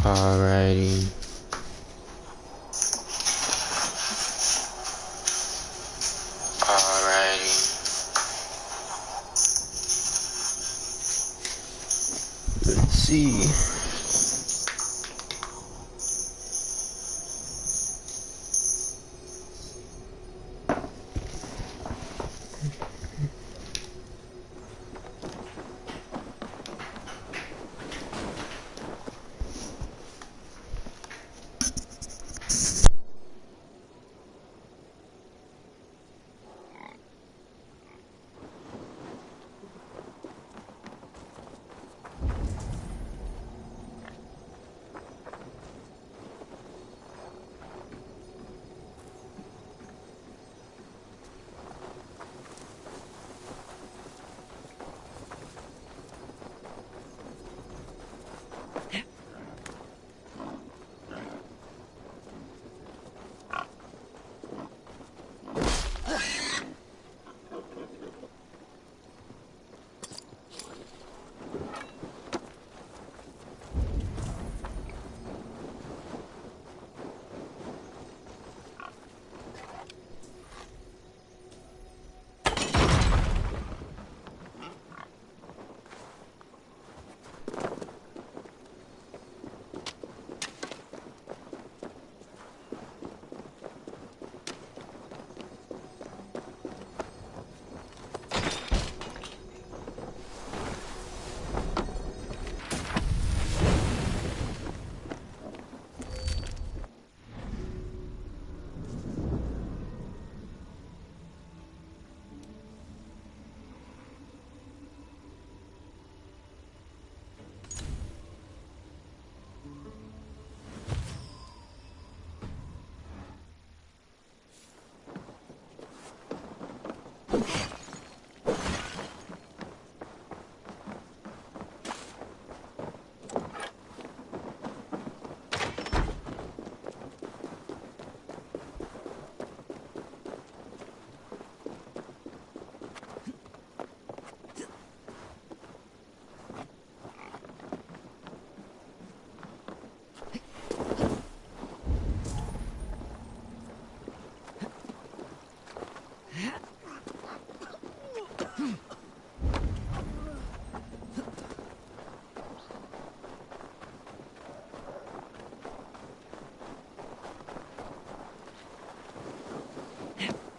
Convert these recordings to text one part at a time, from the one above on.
Alrighty. Let's see.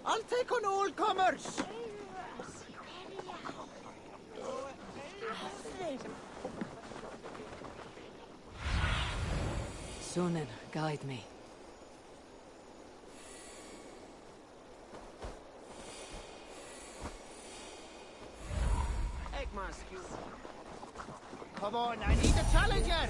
I'll take on all comers! Sunan, guide me. Come on, I need a challenger!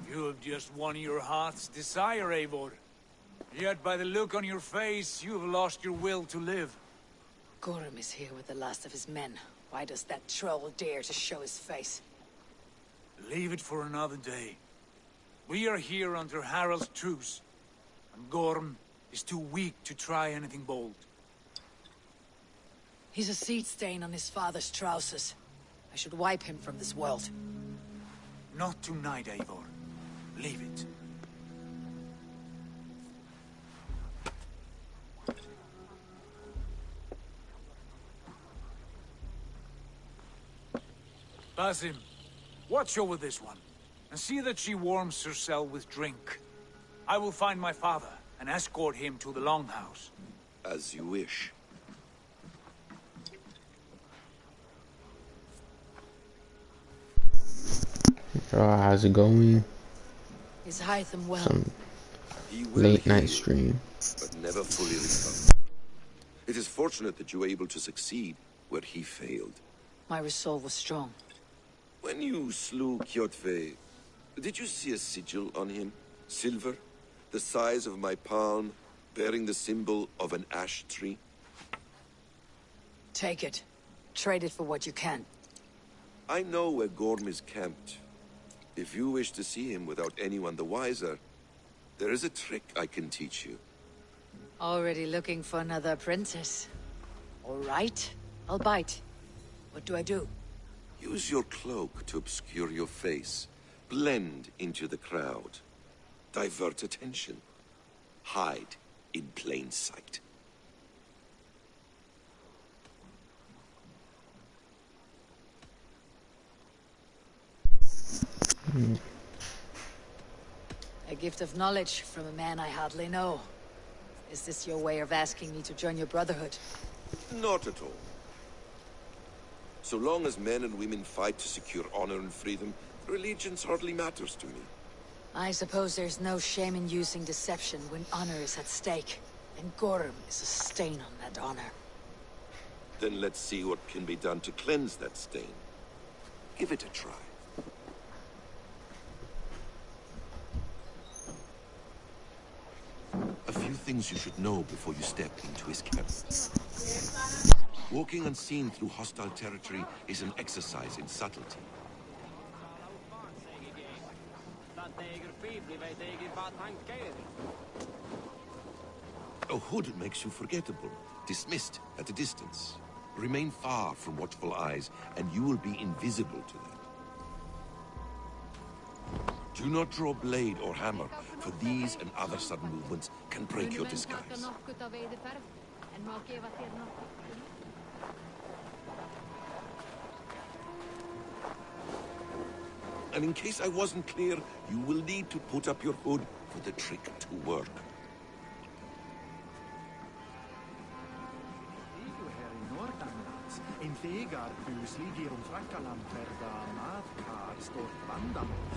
You have just won your heart's desire, Eivor. Yet by the look on your face, you have lost your will to live. Gorm is here with the last of his men. Why does that troll dare to show his face? Leave it for another day. We are here under Harald's truce, and Gorm is too weak to try anything bold. He's a seed stain on his father's trousers. I should wipe him from this world. Not tonight, Eivor. Leave it. Basim, watch over this one, and see that she warms herself with drink. I will find my father, and escort him to the Longhouse. As you wish. How's it going? Is Hytham well? Some He will late night heal, stream. but never fully recover. It is fortunate that you were able to succeed where he failed. My resolve was strong. When you slew Kjotve, did you see a sigil on him? Silver, the size of my palm, bearing the symbol of an ash tree? Take it. Trade it for what you can. I know where Gorm is camped. If you wish to see him without anyone the wiser, there is a trick I can teach you. Already looking for another princess. All right, I'll bite. What do I do? Use your cloak to obscure your face. Blend into the crowd. Divert attention. Hide in plain sight. A gift of knowledge from a man I hardly know. Is this your way of asking me to join your brotherhood? Not at all. So long as men and women fight to secure honor and freedom, allegiance hardly matters to me. I suppose there's no shame in using deception when honor is at stake. And Gorm is a stain on that honor. Then let's see what can be done to cleanse that stain. Give it a try. A few things you should know before you step into his camp. Walking unseen through hostile territory is an exercise in subtlety. A hood makes you forgettable, dismissed at a distance. Remain far from watchful eyes, and you will be invisible to them. Do not draw blade or hammer, for these and other sudden movements can break your disguise. And in case I wasn't clear, you will need to put up your hood for the trick to work.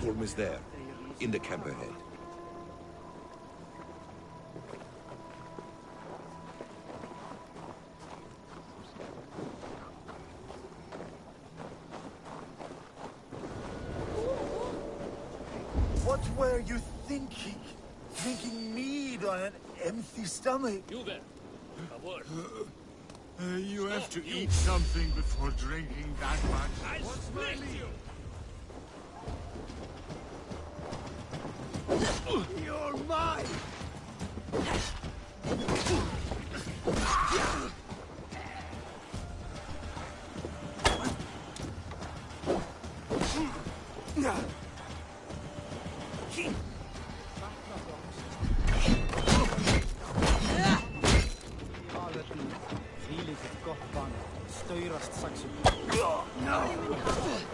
Gorm is there, in the camp ahead. What were you thinking? Drinking mead on an empty stomach? You there. A word. You have to eat something before drinking that much. I'll split you! You're mine!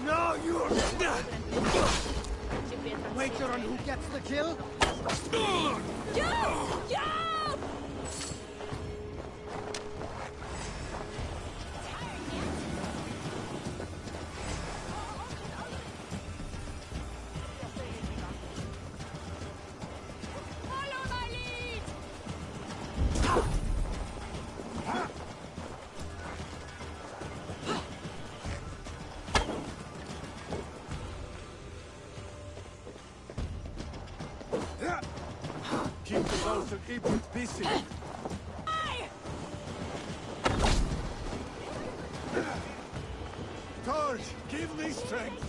No, you're... Wager on who gets the kill? Keep the boat to keep it busy. Torch, give me strength.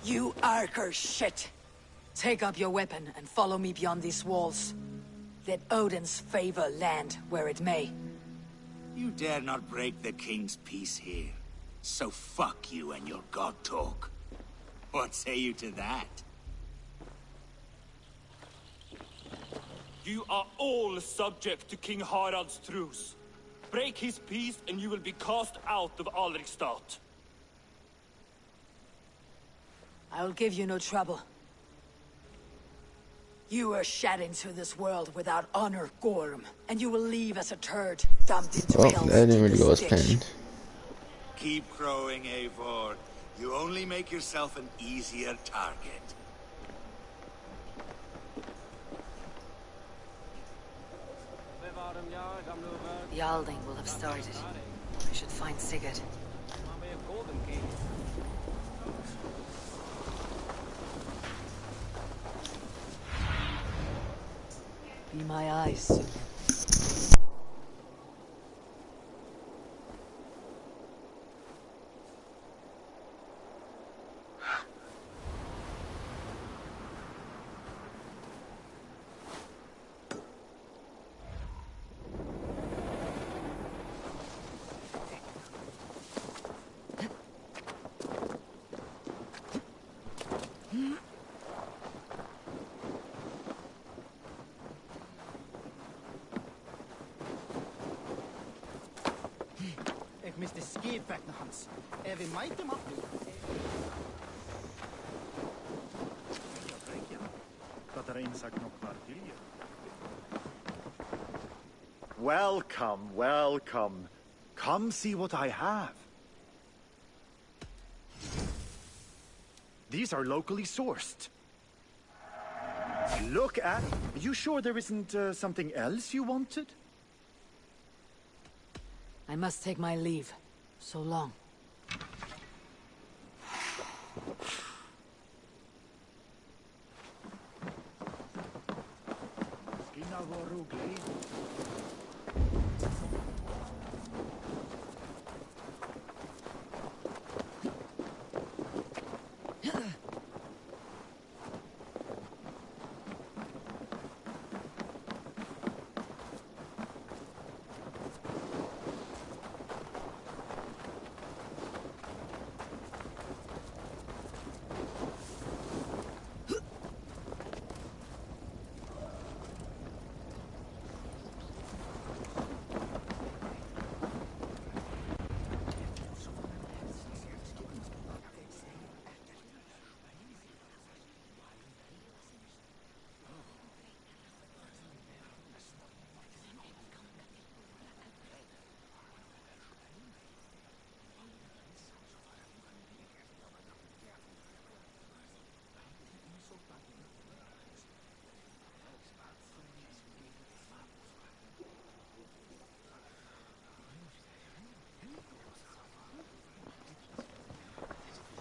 You Arker shit! Take up your weapon and follow me beyond these walls. Let Odin's favor land where it may. You dare not break the king's peace here. So fuck you and your god talk. What say you to that? You are all subject to King Harald's truce. Break his peace and you will be cast out of Alrikstad. I'll give you no trouble. You were shed into this world without honor, Gorm, and you will leave as a turd, dumped into Well, hell's that didn't really deepest go as ditch. planned. Keep crowing, Eivor. You only make yourself an easier target. The Alding will have started. I should find Sigurd. Be my eyes soon. Ik mis de scheepweg nog eens. Vi might hem up. Welcome, welcome. Come see what I have. These are locally sourced. Look at... Are you sure there isn't something else you wanted? I must take my leave. So long.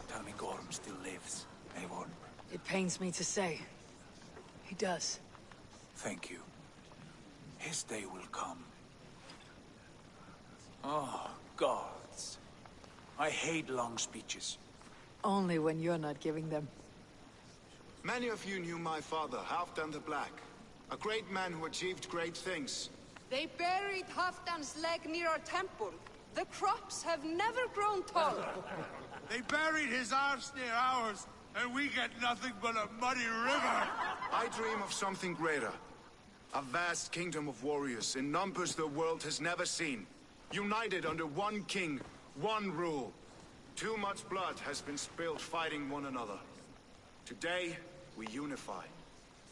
Tell me Gorm still lives, Eivor. It pains me to say. He does. Thank you. His day will come. Oh, gods. I hate long speeches. Only when you're not giving them. Many of you knew my father, Halfdan the Black. A great man who achieved great things. They buried Halfdan's leg near our temple. The crops have never grown taller. They buried his arse near ours, and we get nothing but a muddy river. I dream of something greater. A vast kingdom of warriors in numbers the world has never seen. United under one king, one rule. Too much blood has been spilled fighting one another. Today, we unify.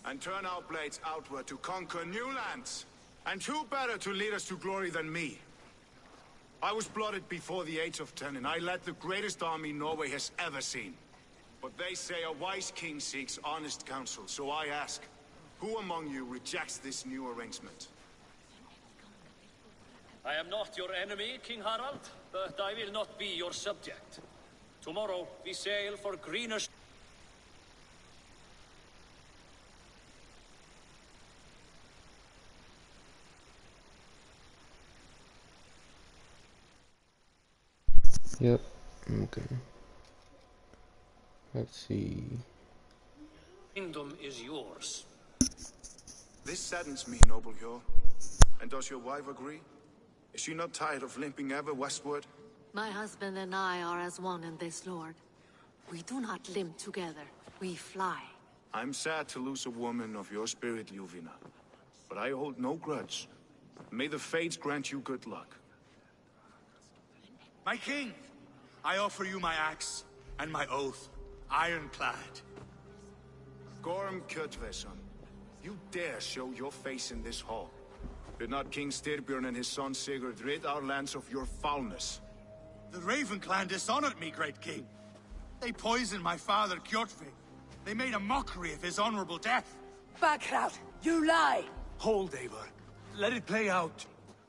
And turn our blades outward to conquer new lands. And who better to lead us to glory than me? I was blooded before the age of 10, and I led the greatest army Norway has ever seen. But they say a wise king seeks honest counsel, so I ask, who among you rejects this new arrangement? I am not your enemy, King Harald, but I will not be your subject. Tomorrow we sail for greener... Yep. Okay. Let's see. Kingdom is yours. This saddens me, noble Hjor. And does your wife agree? Is she not tired of limping ever westward? My husband and I are as one in this, Lord. We do not limp together. We fly. I'm sad to lose a woman of your spirit, Ljuvina. But I hold no grudge. May the fates grant you good luck. My king, I offer you my axe and my oath, ironclad. Gorm Kjotveson, you dare show your face in this hall. Did not King Styrbjörn and his son Sigurd rid our lands of your foulness? The Raven clan dishonored me, great king. They poisoned my father, Kjotve. They made a mockery of his honorable death. Backhout! You lie! Hold, Eivor. let it play out.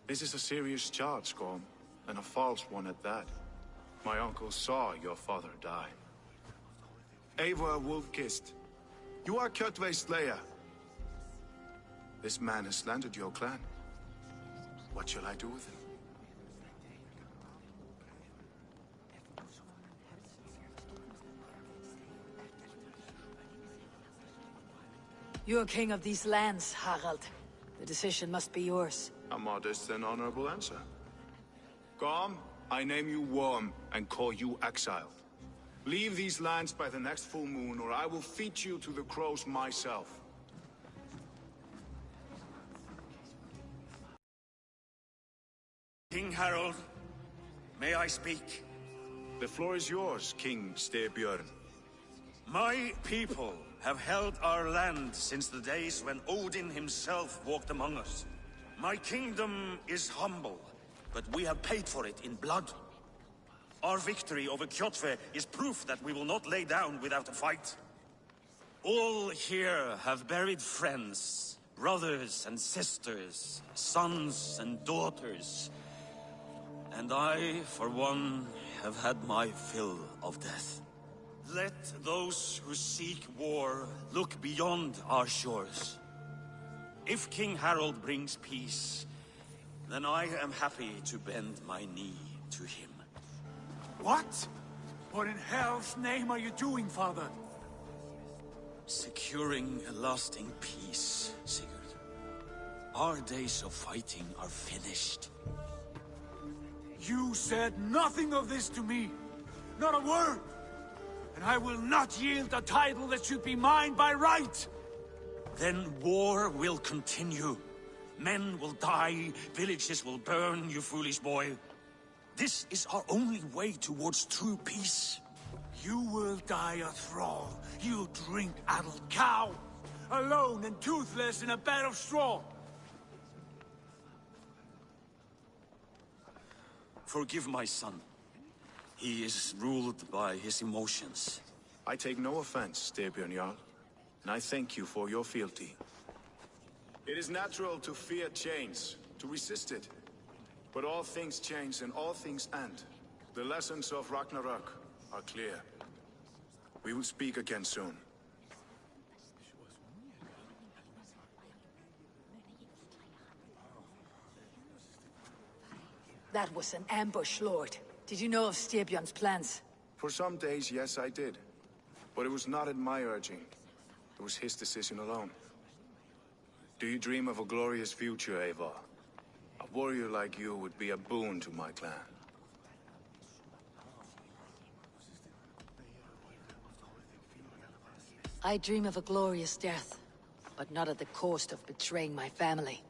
This is a serious charge, Gorm, and a false one at that. My uncle saw your father die. Eivor Wolf-Kissed, you are Kjotve's slayer. This man has slandered your clan. What shall I do with him? You're king of these lands, Harald. The decision must be yours. A modest and honorable answer. Gorm, I name you Worm and call you exiled. Leave these lands by the next full moon, or I will feed you to the crows myself. King Harold, may I speak? The floor is yours, King Styrbjörn. My people have held our land since the days when Odin himself walked among us. My kingdom is humble, but we have paid for it in blood. Our victory over Kjotve is proof that we will not lay down without a fight. All here have buried friends, brothers and sisters, sons and daughters. And I, for one, have had my fill of death. Let those who seek war look beyond our shores. If King Harold brings peace, then I am happy to bend my knee to him. What? What in hell's name are you doing, father? Securing a lasting peace, Sigurd. Our days of fighting are finished. You said nothing of this to me. Not a word. And I will not yield a title that should be mine by right. Then war will continue. Men will die, villages will burn, you foolish boy. This is our only way towards true peace. You will die a thrall. You drink-addled cow. Alone and toothless in a bed of straw. Forgive my son. He is ruled by his emotions. I take no offense, Styrbjörn Jarl, and I thank you for your fealty. It is natural to fear change, to resist it. But all things change and all things end. The lessons of Ragnarok are clear. We will speak again soon. That was an ambush, Lord. Did you know of Styrbjörn's plans? For some days, yes, I did. But it was not at my urging. It was his decision alone. Do you dream of a glorious future, Eivor? A warrior like you would be a boon to my clan. I dream of a glorious death, but not at the cost of betraying my family.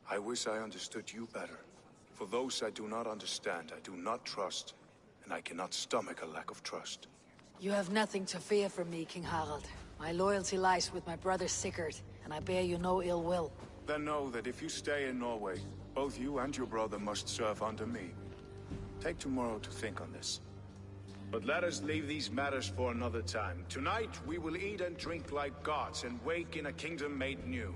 I wish I understood you better. For those I do not understand, I do not trust, and I cannot stomach a lack of trust. You have nothing to fear from me, King Harald. My loyalty lies with my brother Sigurd, and I bear you no ill will. Then know that if you stay in Norway, both you and your brother must serve under me. Take tomorrow to think on this. But let us leave these matters for another time. Tonight, we will eat and drink like gods and wake in a kingdom made new.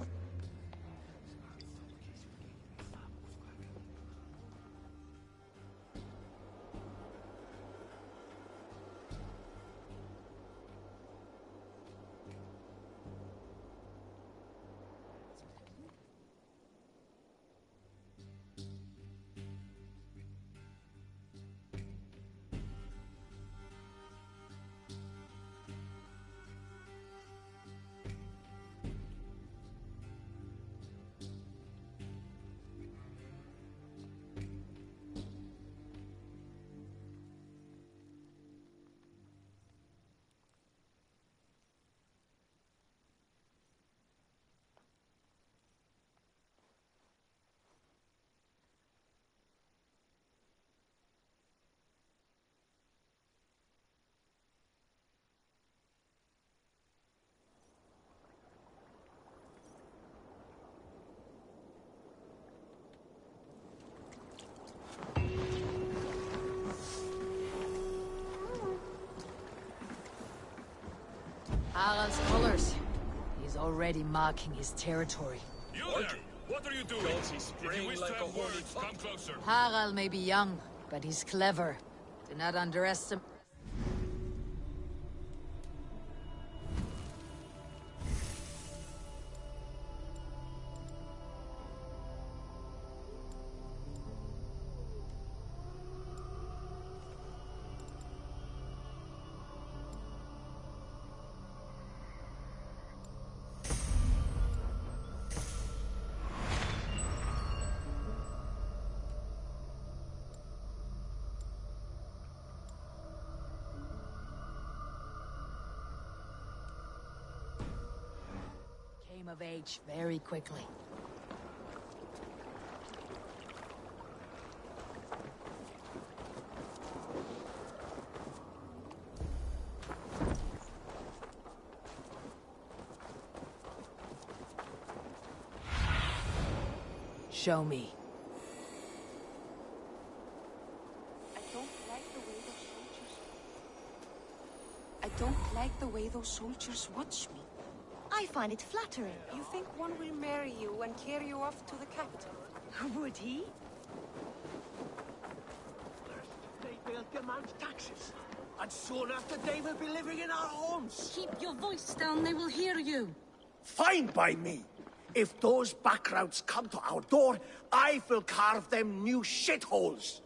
Harald's colors. He's already marking his territory. You there! What are you doing? If you wish to have words, come closer. Harald may be young, but he's clever. Do not underestimate. Came of age very quickly. Show me. I don't like the way those soldiers watch me. I find it flattering. You think one will marry you and carry you off to the capital? Would he? They will demand taxes. And soon after they will be living in our homes. Keep your voice down, they will hear you. Fine by me. If those backgrounds come to our door, I will carve them new shitholes.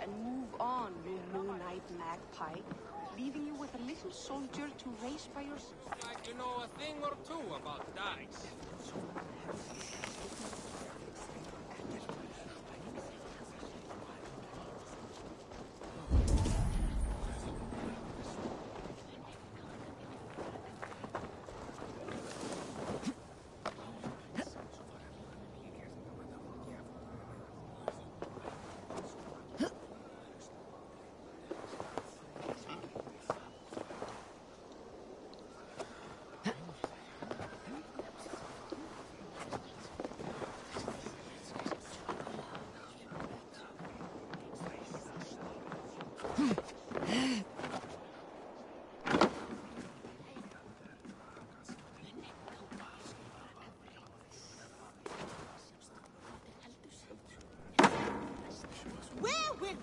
And move on, you moon-eyed magpie, leaving you with a little soldier to race by yourself. Like you know a thing or two about dice.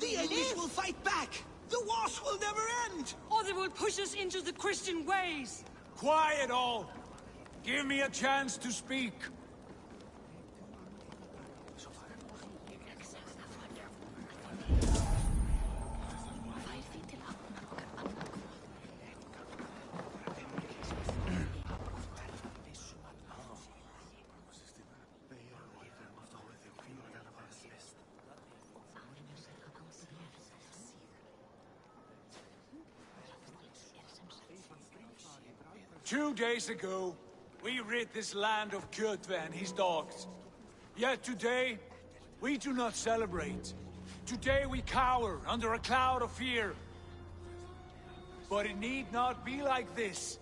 The English will fight back! The wars will never end! Or they will push us into the Christian ways! Quiet all! Give me a chance to speak. Two days ago, we rid this land of Kjotve and his dogs. Yet today, we do not celebrate. Today we cower under a cloud of fear. But it need not be like this.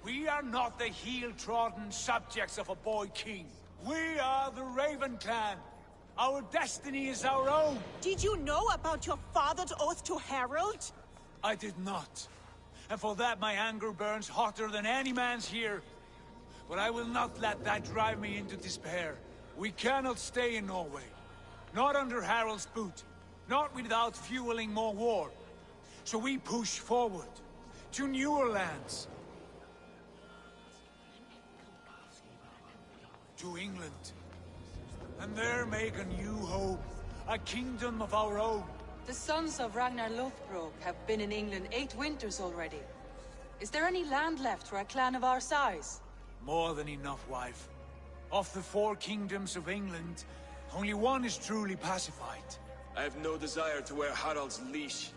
We are not the heel-trodden subjects of a boy king. We are the Raven clan. Our destiny is our own. Did you know about your father's oath to Harold? I did not. And for that my anger burns hotter than any man's here. But I will not let that drive me into despair. We cannot stay in Norway. Not under Harald's boot. Not without fueling more war. So we push forward. To newer lands. To England. And there make a new home. A kingdom of our own. The sons of Ragnar Lothbrok have been in England 8 winters already. Is there any land left for a clan of our size? More than enough, wife. Of the 4 kingdoms of England, only one is truly pacified. I have no desire to wear Harald's leash.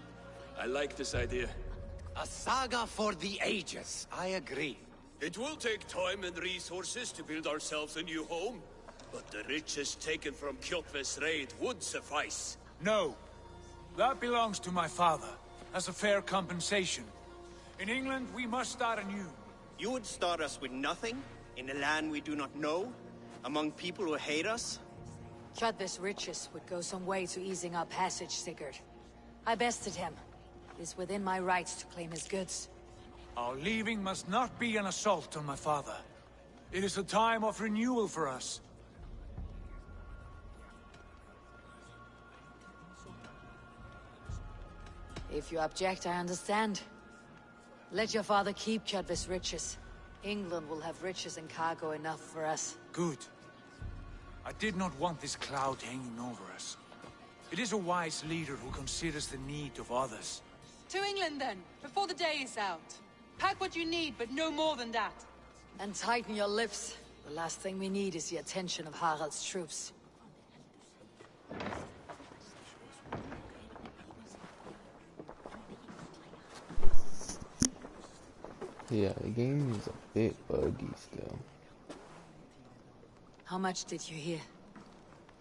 I like this idea. A saga for the ages, I agree. It will take time and resources to build ourselves a new home. But the riches taken from Kjotve's raid would suffice. No. That belongs to my father, as a fair compensation. In England, we must start anew. You would start us with nothing? In a land we do not know? Among people who hate us? Kjotve's riches would go some way to easing our passage, Sigurd. I bested him. It is within my rights to claim his goods. Our leaving must not be an assault on my father. It is a time of renewal for us. If you object, I understand. Let your father keep Kjotve's riches. England will have riches and cargo enough for us. Good. I did not want this cloud hanging over us. It is a wise leader who considers the need of others. To England, then, before the day is out. Pack what you need, but no more than that. And tighten your lips. The last thing we need is the attention of Harald's troops. Yeah, the game is a bit buggy still. How much did you hear?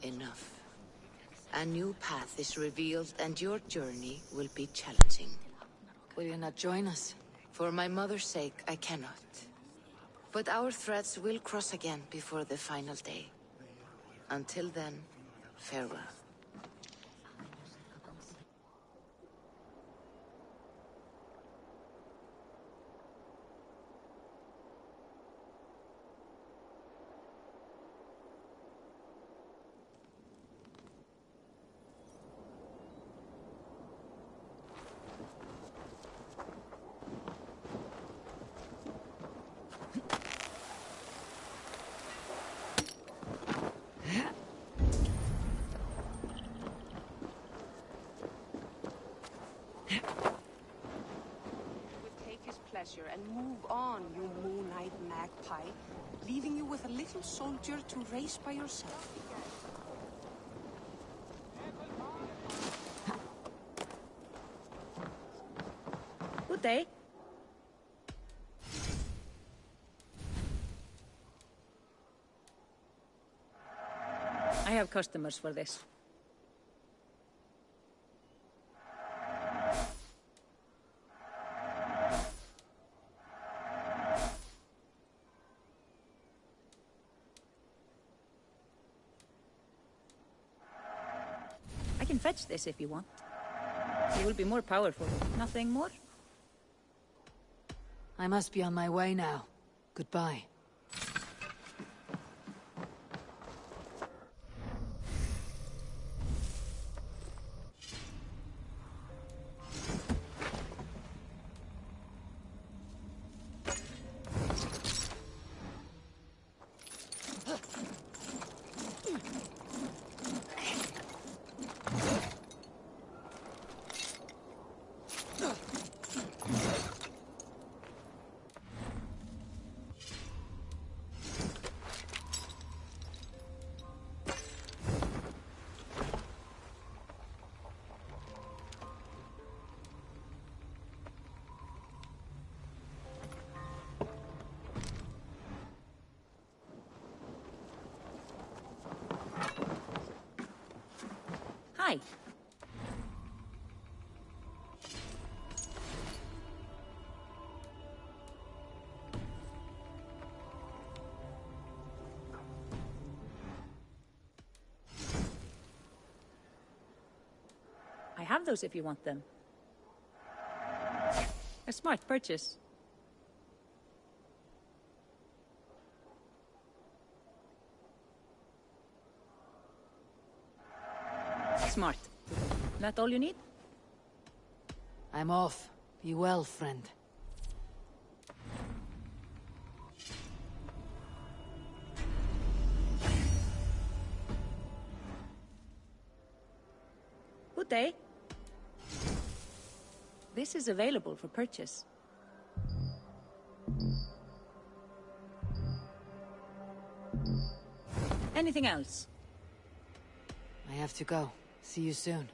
Enough. A new path is revealed and your journey will be challenging. Will you not join us? For my mother's sake, I cannot. But our threads will cross again before the final day. Until then, farewell. And move on, you moon-eyed magpie, leaving you with a little soldier to race by yourself. Good day. I have customers for this. I can fetch this if you want. You will be more powerful. Nothing more? I must be on my way now. Goodbye. Hi. I have those if you want them. A smart purchase. Smart. That all you need? I'm off. Be well, friend. Good day. This is available for purchase. Anything else? I have to go. See you soon.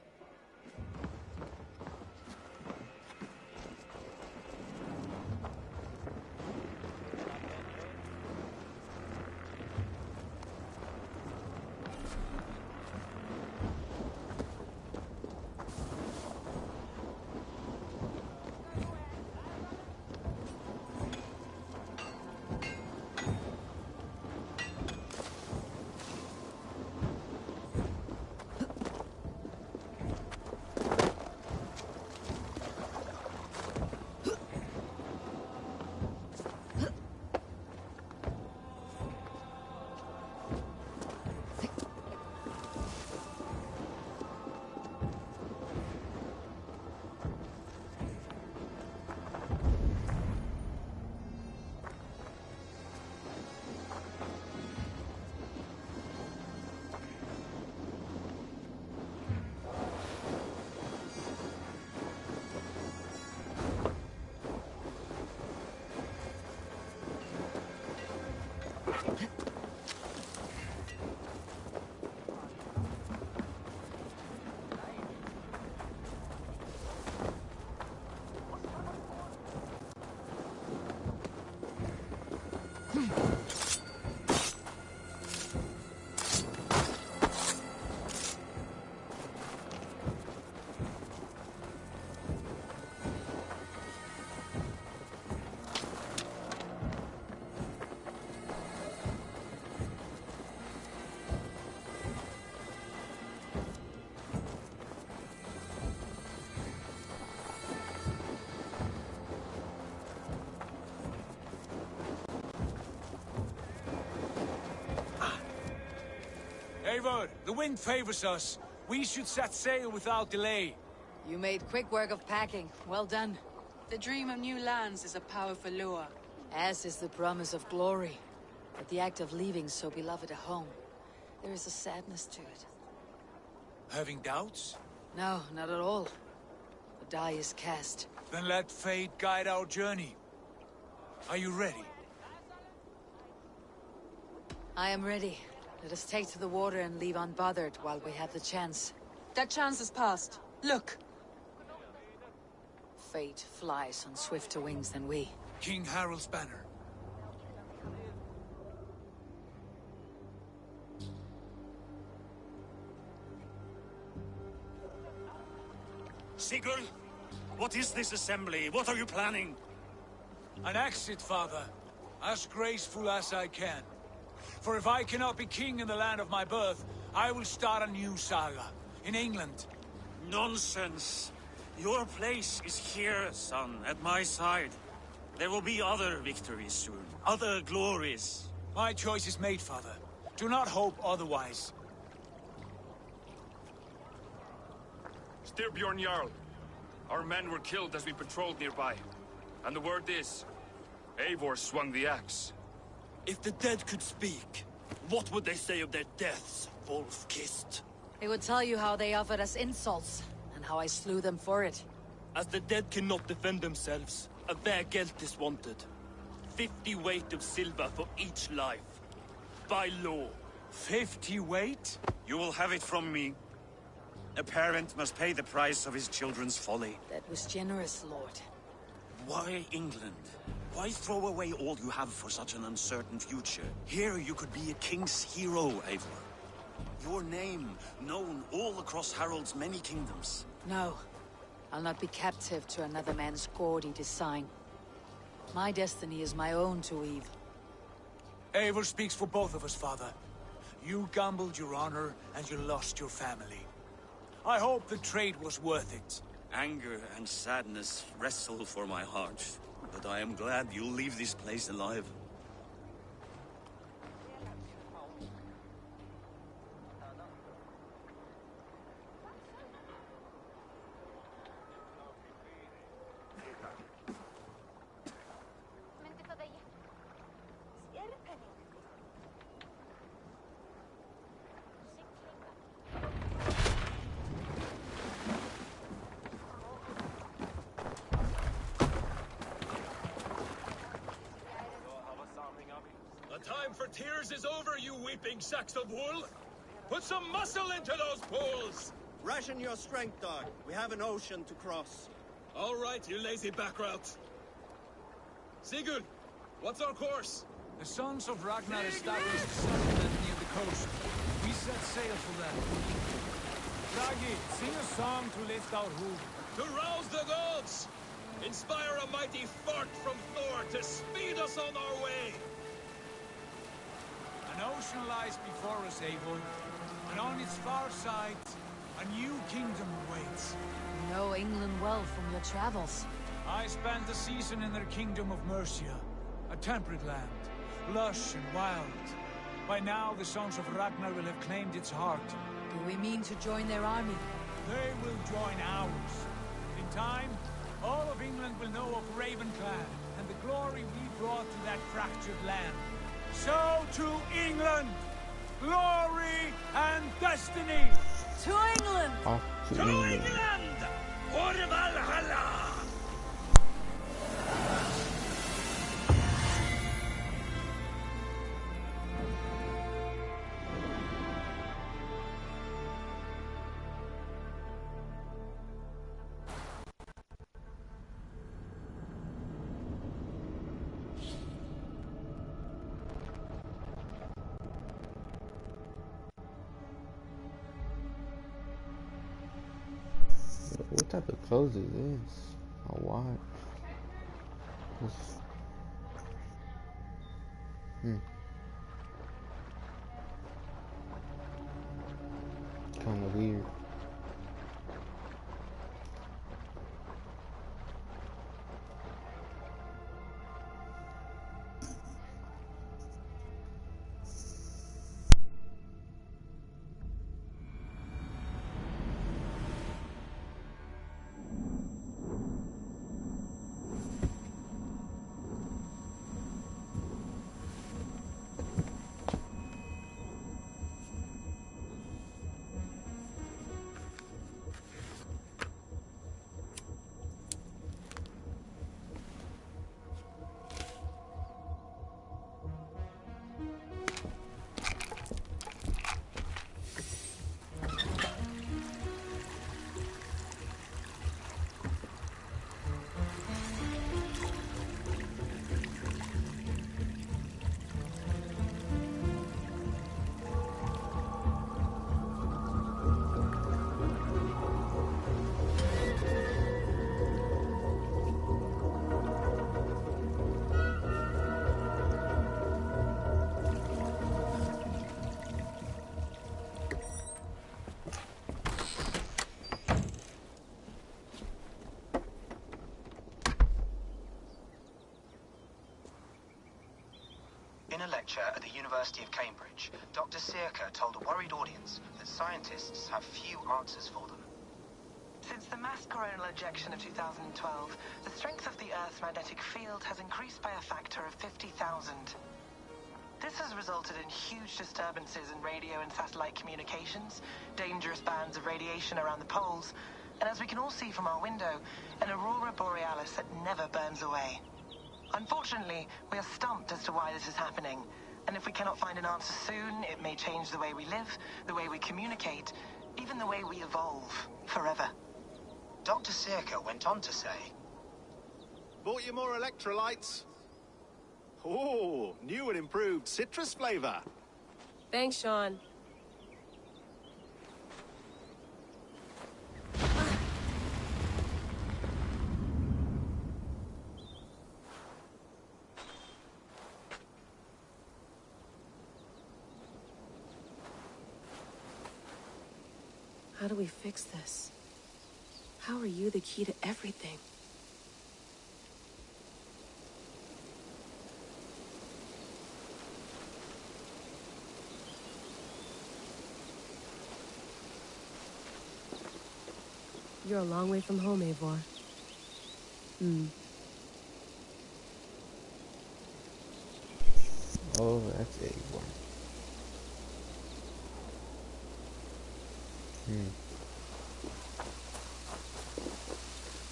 Eivor, the wind favors us. We should set sail without delay. You made quick work of packing. Well done. The dream of new lands is a powerful lure. As is the promise of glory. But the act of leaving so beloved a home, there is a sadness to it. Having doubts? No, not at all. The die is cast. Then let fate guide our journey. Are you ready? I am ready. Let us take to the water and leave unbothered while we have the chance. That chance is past. Look! Fate flies on swifter wings than we. King Harald's banner. Sigurd, what is this assembly? What are you planning? An exit, father. As graceful as I can. For if I cannot be king in the land of my birth, I will start a new saga. In England. Nonsense. Your place is here, son, at my side. There will be other victories soon. Other glories. My choice is made, father. Do not hope otherwise. Styrbjorn Jarl. Our men were killed as we patrolled nearby. And the word is, Eivor swung the axe. If the dead could speak, what would they say of their deaths, wolf-kissed? They would tell you how they offered us insults, and how I slew them for it. As the dead cannot defend themselves, a vergelt is wanted. 50 weight of silver for each life. By law. 50 weight? You will have it from me. A parent must pay the price of his children's folly. That was generous, Lord. Why England? Why throw away all you have for such an uncertain future? Here you could be a king's hero, Eivor. Your name known all across Harald's many kingdoms. No. I'll not be captive to another man's gaudy design. My destiny is my own to weave. Eivor speaks for both of us, father. You gambled your honor, and you lost your family. I hope the trade was worth it. Anger and sadness wrestle for my heart, but I am glad you'll leave this place alive. The time for tears is over, you weeping sacks of wool! Put some muscle into those pulls! Ration your strength, dog. We have an ocean to cross. All right, you lazy backrouts. Sigurd, what's our course? The sons of Ragnar established a settlement near the coast. We set sail for them. Ragi, sing a song to lift our hoof. To rouse the gods! Inspire a mighty fart from Thor to speed us on our way! An ocean lies before us, Eivor, and on its far side, a new kingdom awaits. You know England well from your travels. I spent a season in their kingdom of Mercia, a temperate land, lush and wild. By now, the sons of Ragnar will have claimed its heart. Do we mean to join their army? They will join ours. In time, all of England will know of Ravenclan and the glory we brought to that fractured land. So to England! Glory and destiny! To England! To England! For Valhalla! What type of clothes is this? A watch. This... Kinda weird. In a lecture at the University of Cambridge, Dr. Searcher told a worried audience that scientists have few answers for them. Since the mass coronal ejection of 2012, the strength of the Earth's magnetic field has increased by a factor of 50,000. This has resulted in huge disturbances in radio and satellite communications, dangerous bands of radiation around the poles, and as we can all see from our window, an aurora borealis that never burns away. Unfortunately, we are stumped as to why this is happening, and if we cannot find an answer soon, it may change the way we live, the way we communicate, even the way we evolve, forever. Dr. Searcher went on to say, Bought you more electrolytes? Oh, new and improved citrus flavor. Thanks, Sean. How do we fix this? How are you the key to everything? You're a long way from home, Eivor. Oh, that's Eivor.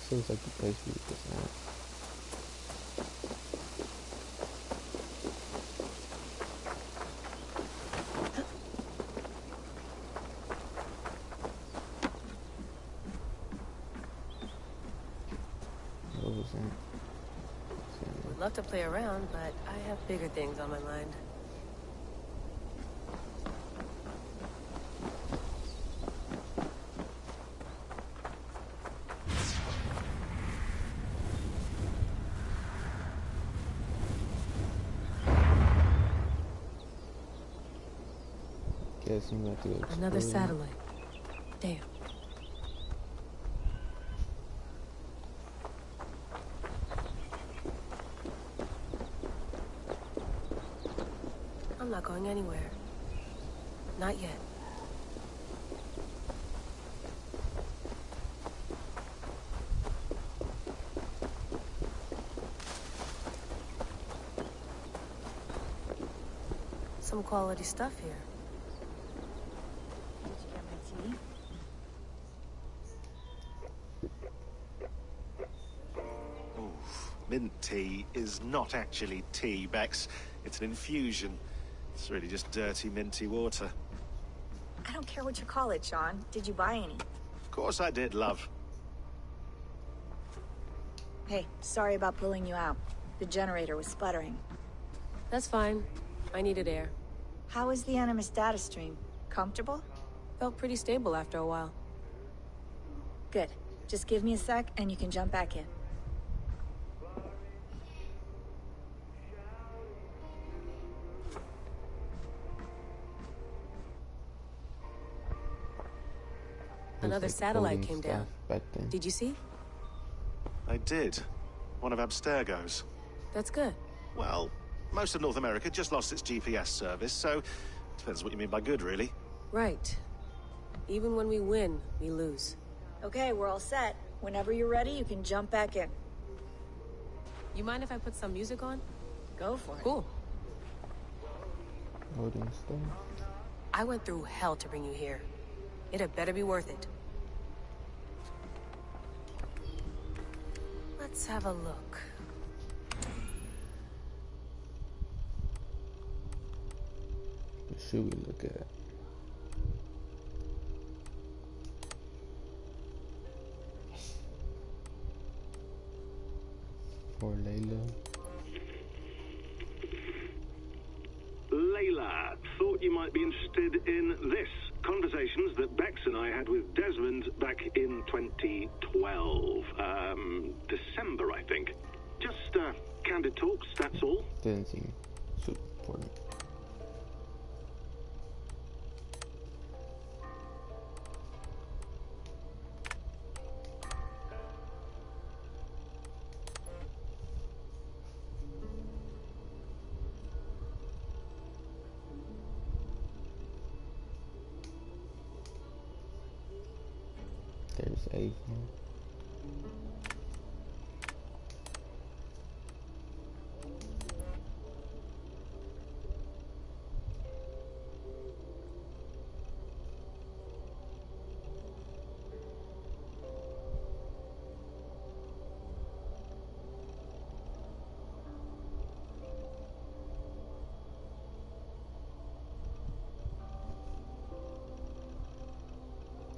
Seems like the place we were just at. What was that? Would love to play around, but I have bigger things on my mind. Guess I'm going to go Another explore. satellite. Damn. I'm not going anywhere. Not yet. Some quality stuff here. Mint tea is not actually tea, Bex. It's an infusion. It's really just dirty, minty water. I don't care what you call it, Sean. Did you buy any? Of course I did, love. Hey, sorry about pulling you out. The generator was sputtering. That's fine. I needed air. How was the Animus data stream? Comfortable? Felt pretty stable after a while. Good. Just give me a sec and you can jump back in. Another satellite came down. Back then. Did you see? I did. One of Abstergo's. That's good. Well, most of North America just lost its GPS service, so depends what you mean by good, really. Right. Even when we win, we lose. Okay, we're all set. Whenever you're ready, you can jump back in. You mind if I put some music on? Go for it. Cool. Loading stuff. I went through hell to bring you here. It had better be worth it. Let's have a look. What should we look at? For Layla. Layla, thought you might be interested in this. Conversations that Bex and I had with Desmond back in 2012. December, I think. Just candid talks, that's all. Didn't seem super important. There's Avon.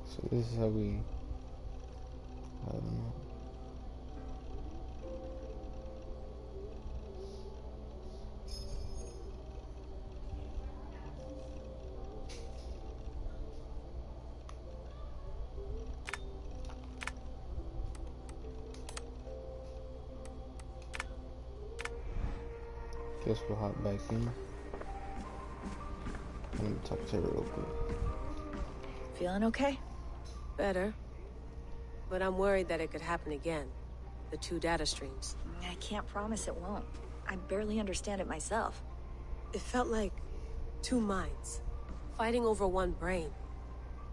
So this is how we, I don't know. Guess we'll hop back in. I'm gonna talk to her real quick. Feeling okay? Better. But I'm worried that it could happen again. The two data streams. I can't promise it won't. I barely understand it myself. It felt like two minds, fighting over one brain.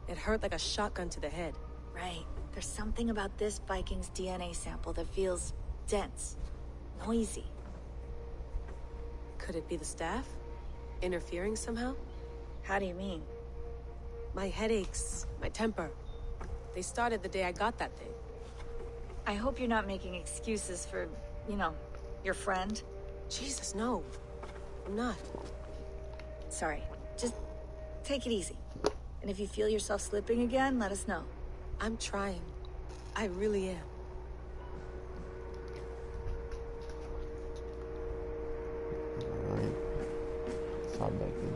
It hurt like a shotgun to the head. Right. There's something about this Viking's DNA sample that feels dense, noisy. Could it be the staff? Interfering somehow? How do you mean? My headaches, my temper. They started the day I got that thing. I hope you're not making excuses for, you know, your friend. Jesus, no. I'm not. Sorry. Just take it easy. And if you feel yourself slipping again, let us know. I'm trying. I really am. Alright. Let's hop back in.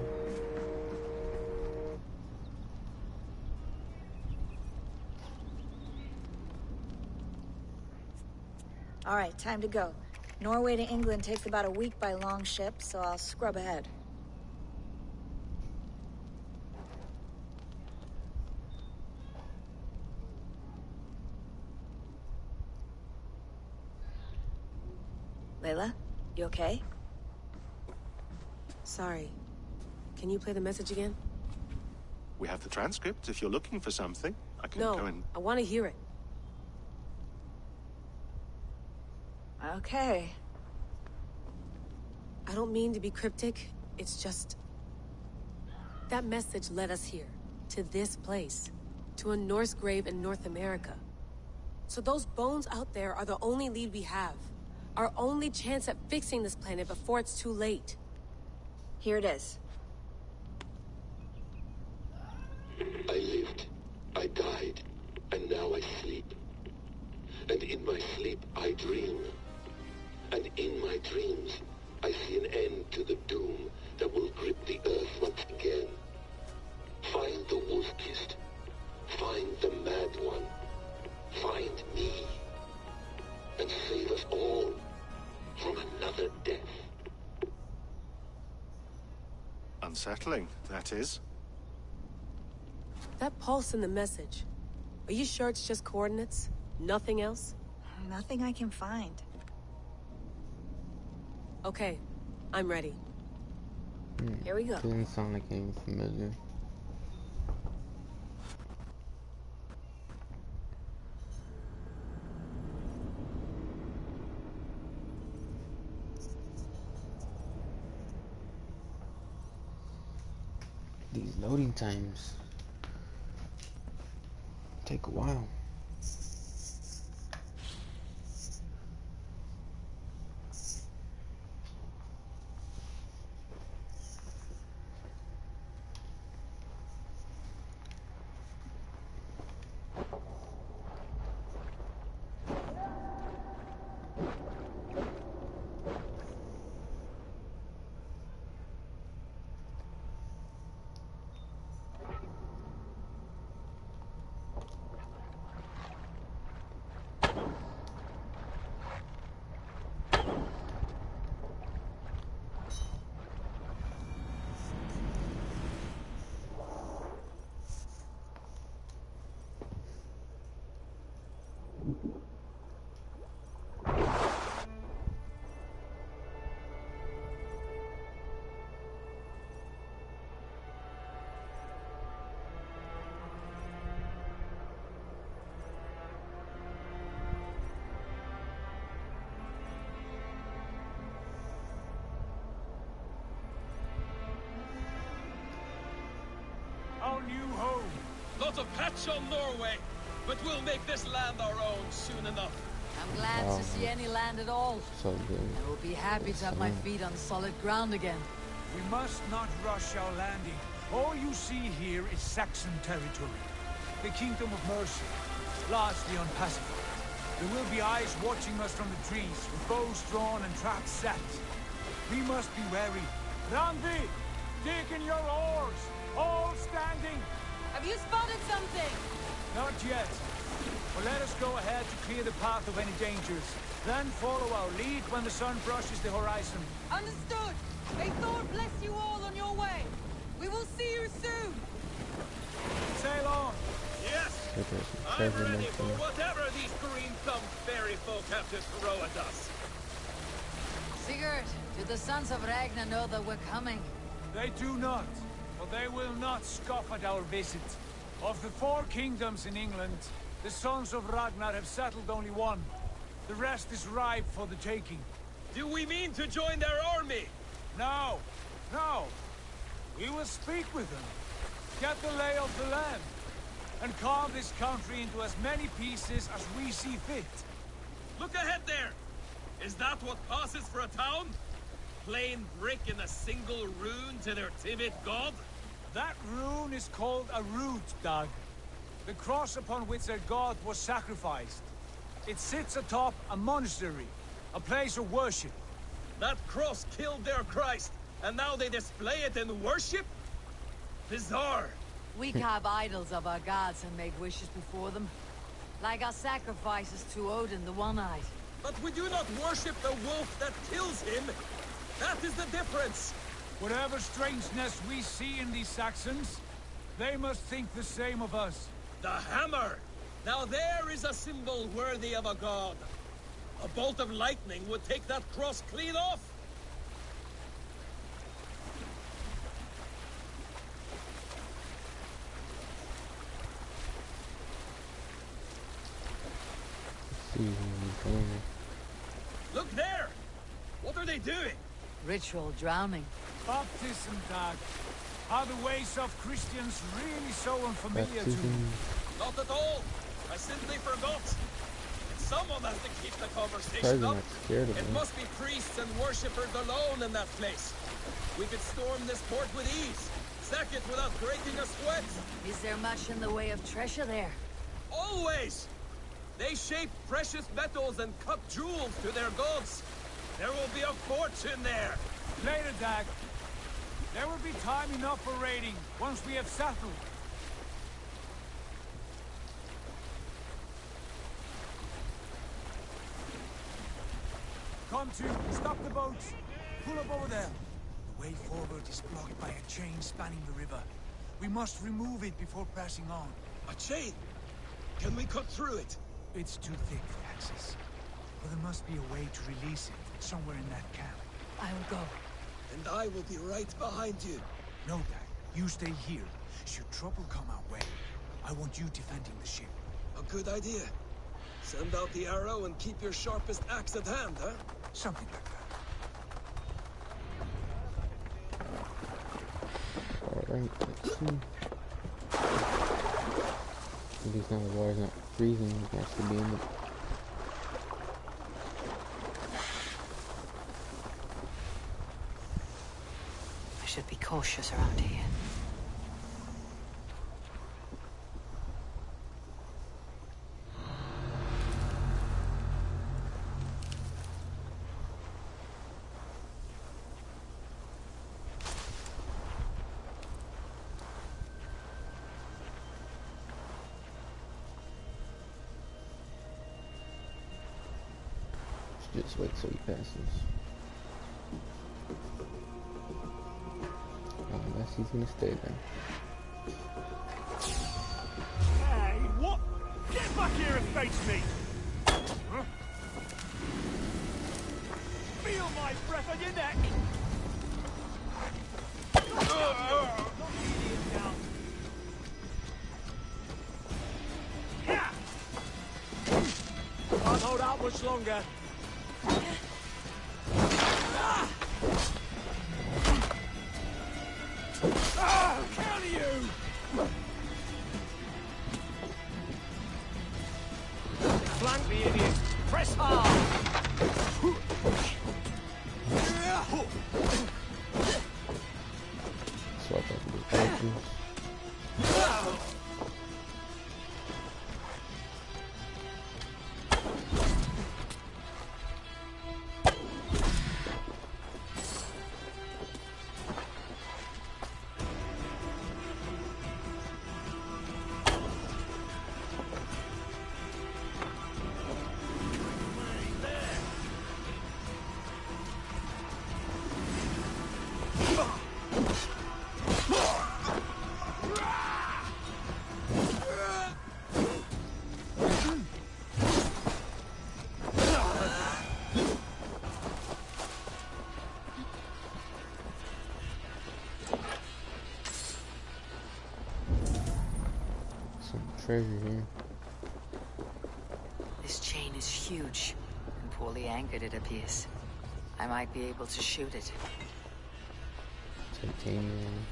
All right, time to go. Norway to England takes about a week by long ship, so I'll scrub ahead. Layla, you okay? Sorry. Can you play the message again? We have the transcript if you're looking for something. I can No, go and... I want to hear it. Okay. I don't mean to be cryptic. It's just... that message led us here. To this place. To a Norse grave in North America. So those bones out there are the only lead we have. Our only chance at fixing this planet before it's too late. Here it is. I lived, I died, and now I sleep. And in my sleep I dream. And in my dreams, I see an end to the doom that will grip the earth once again. Find the wolf-kissed. Find the mad one. Find me. And save us all from another death. Unsettling, that is. That pulse in the message. Are you sure it's just coordinates? Nothing else? Nothing I can find. Okay, I'm ready. Here we go. Didn't sound like anything familiar. These loading times take a while. a patch on Norway, but we'll make this land our own soon enough. I'm glad to see any land at all. So good. I will be happy to have my feet on solid ground again. We must not rush our landing. All you see here is Saxon territory. The Kingdom of Mercia, largely unpacified. There will be eyes watching us from the trees, with bows drawn and traps set. We must be wary. Randvi, dig in your oars, all standing. Have you spotted something? Not yet. But let us go ahead to clear the path of any dangers. Then follow our lead when the sun brushes the horizon. Understood. May Thor bless you all on your way. We will see you soon. Sail on. Yes. I'm ready for whatever these green-thumbed fairy folk have to throw at us. Sigurd, do the sons of Ragnar know that we're coming? They do not, but they will not scoff at our visit. Of the 4 kingdoms in England, the sons of Ragnar have settled only one. The rest is ripe for the taking. Do we mean to join their army? No, no. We will speak with them, get the lay of the land, and carve this country into as many pieces as we see fit. Look ahead there! Is that what passes for a town? Plain brick in a single rune to their timid god? That rune is called a root, Dag. The cross upon which their god was sacrificed. It sits atop a monastery, a place of worship. That cross killed their Christ, and now they display it in worship? Bizarre. We carve idols of our gods and make wishes before them. Like our sacrifices to Odin, the One-Eyed. But we do not worship the wolf that kills him. That is the difference. Whatever strangeness we see in these Saxons, they must think the same of us. The hammer! Now there is a symbol worthy of a god. A bolt of lightning would take that cross clean off. Look there! What are they doing? Ritual drowning. Baptism, Dag. Are the ways of Christians really so unfamiliar to you? Not at all. I simply forgot. Someone has to keep the conversation up. It must be priests and worshippers alone in that place. We could storm this port with ease. Sack it without breaking a sweat. Is there much in the way of treasure there? Always! They shape precious metals and cut jewels to their gods. There will be a fortune there. Later, Dag. There will be time enough for raiding, once we have settled. Come to, stop the boats. Pull up over there. The way forward is blocked by a chain spanning the river. We must remove it before passing on. A chain? Can we cut through it? It's too thick for access. But there must be a way to release it, somewhere in that camp. I will go. And I will be right behind you. No, Dag. You stay here. Should trouble come our way, I want you defending the ship. A good idea. Send out the arrow and keep your sharpest axe at hand, huh? Something like that. Alright, let's see. At least now the water's not freezing, it has to be in it. I should be cautious around here. Just wait till he passes. Unless he's gonna stay there. Hey, what? Get back here and face me! Huh? Feel my breath on your neck! Can't hold out much longer. Counter you! treasure here. This chain is huge and poorly anchored, it appears. I might be able to shoot it. Titanium.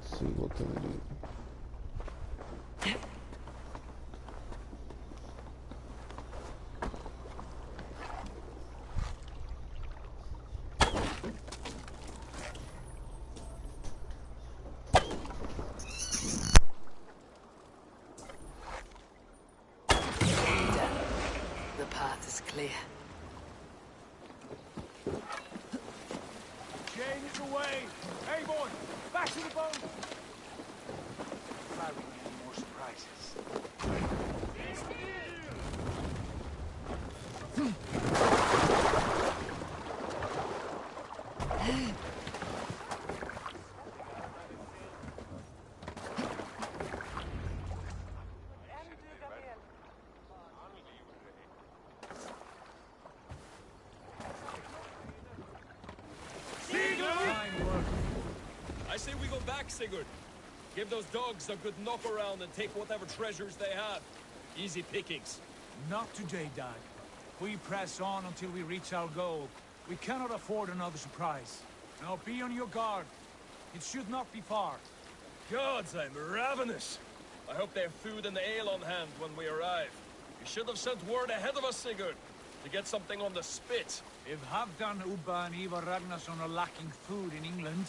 See what can we do. The path is clear. Chain is away! Hey, boy! Back to the boat! Glad we need more surprises. I say we go back, Sigurd. Give those dogs a good knock around and take whatever treasures they have. Easy pickings. Not today, Dag. We press on until we reach our goal. We cannot afford another surprise. Now be on your guard. It should not be far. Gods, I'm ravenous. I hope they have food and ale on hand when we arrive. You should have sent word ahead of us, Sigurd, to get something on the spit. If Halfdan, Ubba and Ivar Ragnarsson are lacking food in England,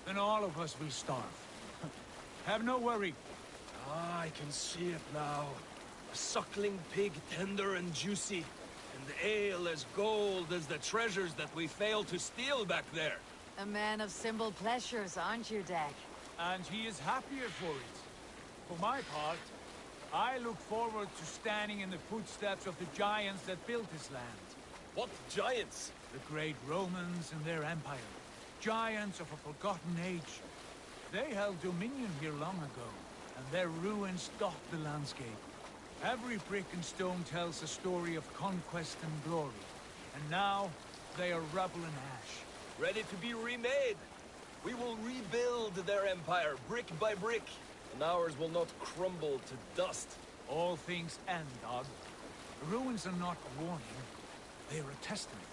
then all of us will starve. Have no worry. Ah, I can see it now. A suckling pig, tender and juicy. And ale as gold as the treasures that we failed to steal back there. A man of simple pleasures, aren't you, Dag? And he is happier for it. For my part, I look forward to standing in the footsteps of the giants that built this land. What giants? The great Romans and their empire. Giants of a forgotten age. They held dominion here long ago, and their ruins dot the landscape. Every brick and stone tells a story of conquest and glory. And now, they are rubble and ash. Ready to be remade. We will rebuild their empire, brick by brick. And ours will not crumble to dust. All things end, Dog. The ruins are not a warning. They are a testament.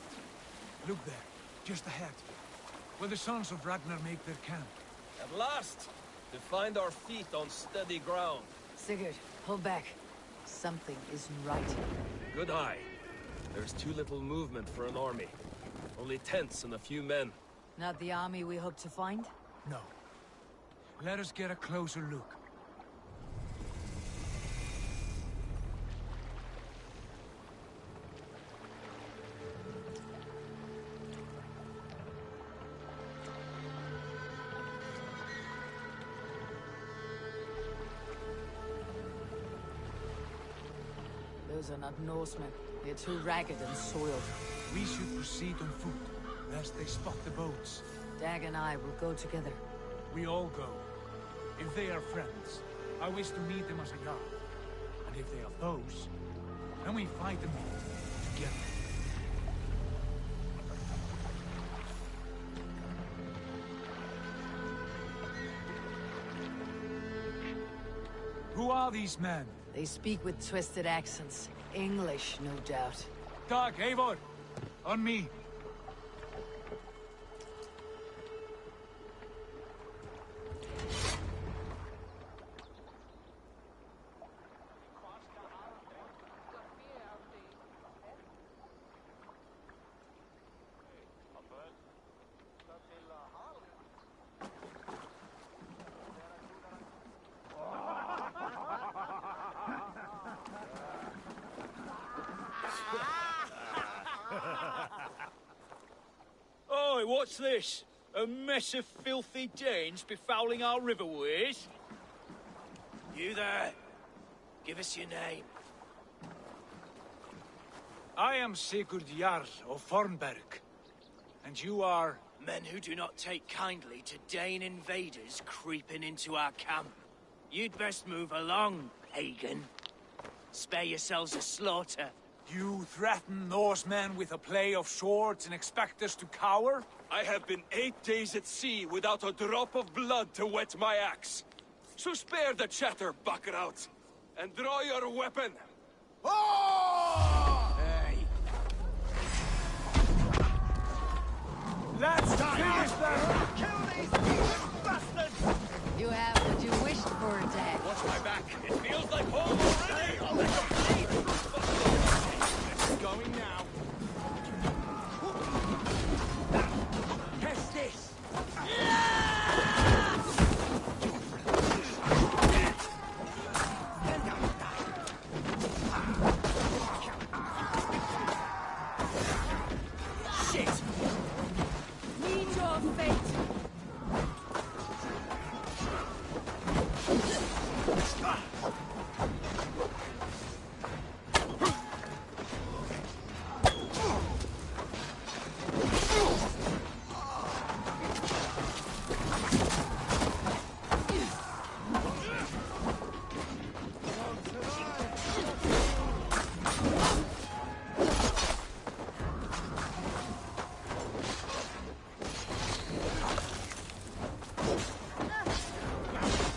Look there, just ahead. Where the sons of Ragnar make their camp. At last! To find our feet on steady ground. Sigurd, pull back. Something isn't right. Good eye. There's too little movement for an army. Only tents and a few men. Not the army we hope to find? No. Let us get a closer look. Those are not Norsemen. They're too ragged and soiled. We should proceed on foot, lest they spot the boats. Dag and I will go together. We all go. If they are friends, I wish to meet them as a yard. And if they are foes, then we fight them all together. Who are these men? They speak with twisted accents. English, no doubt. Dag, Eivor! On me! Oi, what's this? A mess of filthy Danes befouling our riverways? You there? Give us your name. I am Sigurd Jarl of Fornberg. And you are... Men who do not take kindly to Dane invaders creeping into our camp. You'd best move along, pagan. Spare yourselves a slaughter. You threaten Norsemen with a play of swords and expect us to cower? I have been 8 days at sea without a drop of blood to wet my axe. So spare the chatter, Buckerout, and draw your weapon. Oh! Hey. Let's finish them! Kill these bastards! You have what you wished for, Dad. Watch my back. It feels like home already. It's going now. Test this. Shit! Meet your fate!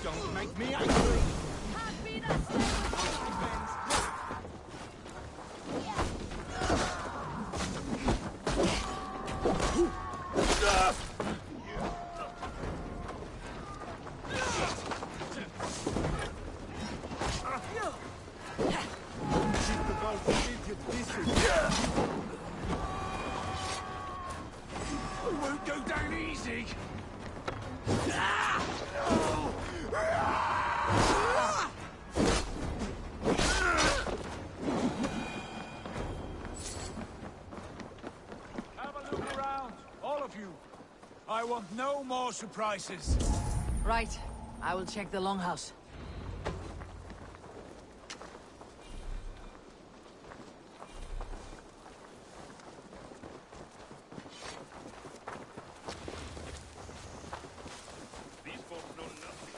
Don't make me angry! We won't go down easy! Have a look around, all of you. I want no more surprises. Right. I will check the longhouse. These folks know nothing.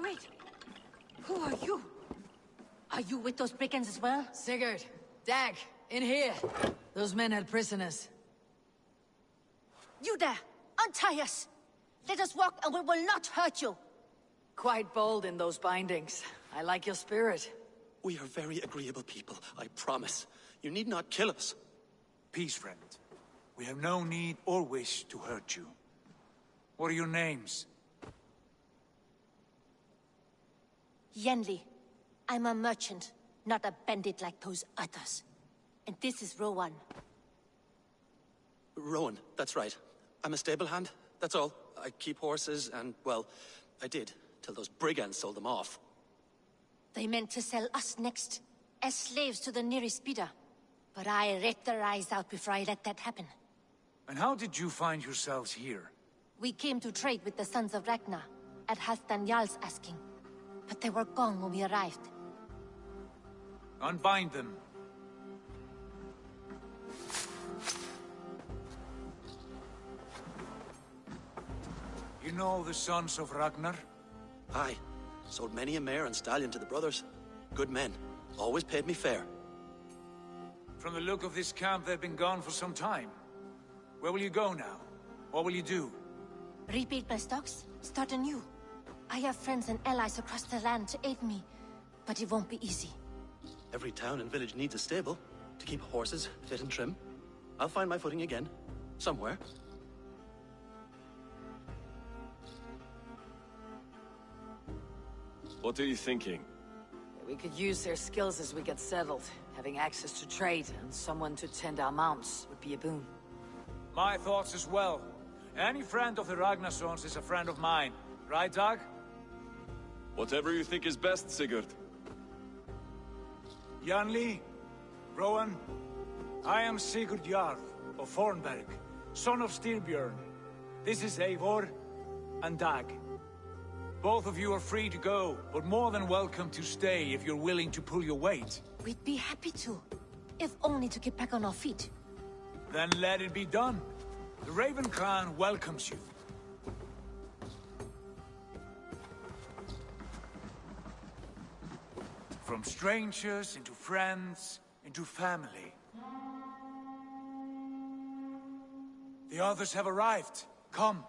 Wait! Who are you? Are you with those brigands as well? Sigurd, Dag, in here. Those men had prisoners. You there! Untie us! Let us walk and we will not hurt you! Quite bold in those bindings. I like your spirit. We are very agreeable people, I promise. You need not kill us. Peace, friend. We have no need or wish to hurt you. What are your names? Yenli. I'm a merchant, not a bandit like those others. And this is Rowan. Rowan, that's right. I'm a stable hand, that's all. I keep horses and, well, I did, till those brigands sold them off. They meant to sell us next, as slaves to the nearest bidder. But I ripped their eyes out before I let that happen. And how did you find yourselves here? We came to trade with the Sons of Ragnar, at Halfdan Jarl's asking. But they were gone when we arrived. Unbind them. You know the Sons of Ragnar? Aye. Sold many a mare and stallion to the brothers. Good men. Always paid me fair. From the look of this camp, they've been gone for some time. Where will you go now? What will you do? Rebuild my stocks, start anew. I have friends and allies across the land to aid me, but it won't be easy. Every town and village needs a stable to keep horses fit and trim. I'll find my footing again. Somewhere. What are you thinking? We could use their skills as we get settled. Having access to trade and someone to tend our mounts would be a boon. My thoughts as well. Any friend of the Ragnarsons is a friend of mine. Right, Dag? Whatever you think is best, Sigurd. Yanli, Rowan, I am Sigurd Jarl of Fornberg, son of Styrbjörn. This is Eivor and Dag. Both of you are free to go, but more than welcome to stay if you're willing to pull your weight. We'd be happy to, if only to get back on our feet. Then let it be done. The Raven Clan welcomes you. From strangers into friends, into family. The others have arrived. Come.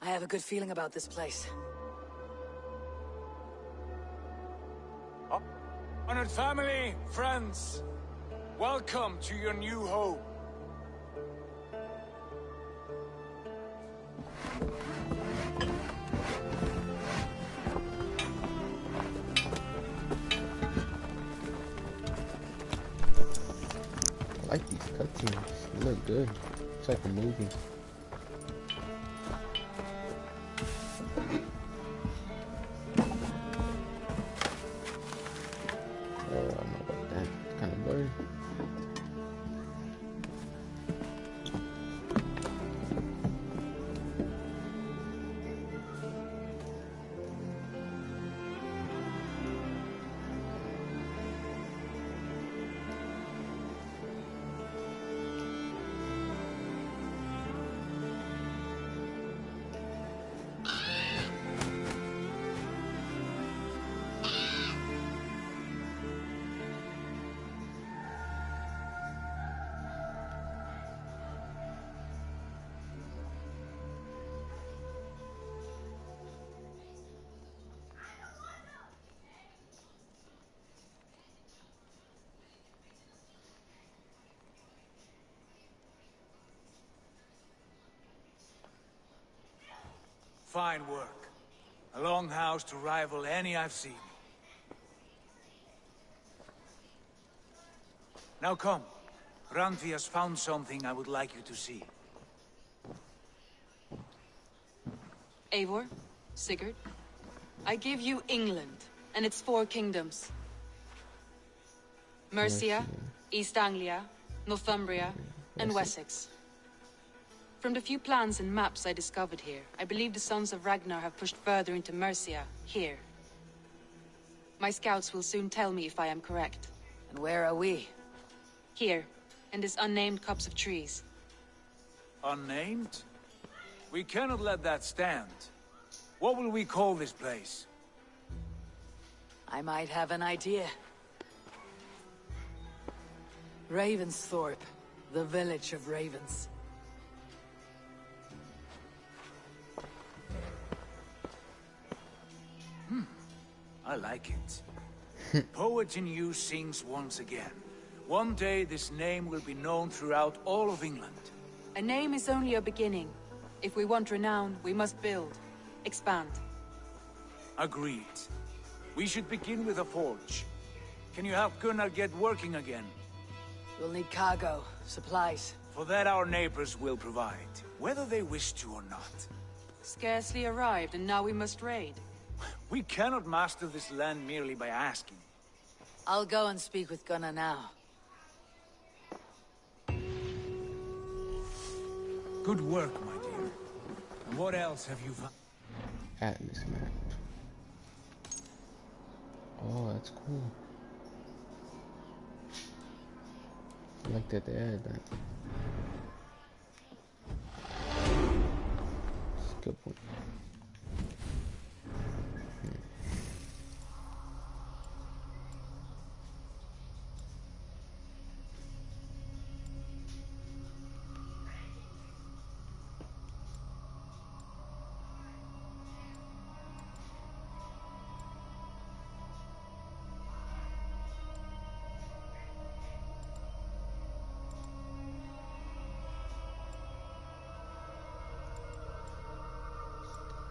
I have a good feeling about this place. Honored family, friends, welcome to your new home. I like these cutscenes. They look good. It's like a movie. Oh, I don't know about that. It's kind of blurry. Fine work. A longhouse to rival any I've seen. Now come. Randvi has found something I would like you to see. Eivor, Sigurd, I give you England and its 4 kingdoms. Mercia, East Anglia, Northumbria, and Wessex. From the few plans and maps I discovered here, I believe the Sons of Ragnar have pushed further into Mercia, here. My scouts will soon tell me if I am correct. And where are we? Here, in this unnamed copse of trees. Unnamed? We cannot let that stand. What will we call this place? I might have an idea. Ravensthorpe, the village of ravens. I like it. Poet in you sings once again. One day this name will be known throughout all of England. A name is only a beginning. If we want renown, we must build, expand. Agreed. We should begin with a forge. Can you help Gunnar get working again? We'll need cargo, supplies. For that our neighbors will provide, whether they wish to or not. Scarcely arrived, and now we must raid. We cannot master this land merely by asking. I'll go and speak with Gunnar now. Good work, my dear. And what else have you found? Atlas map. Oh, that's cool. I like that they added that. That's a good one.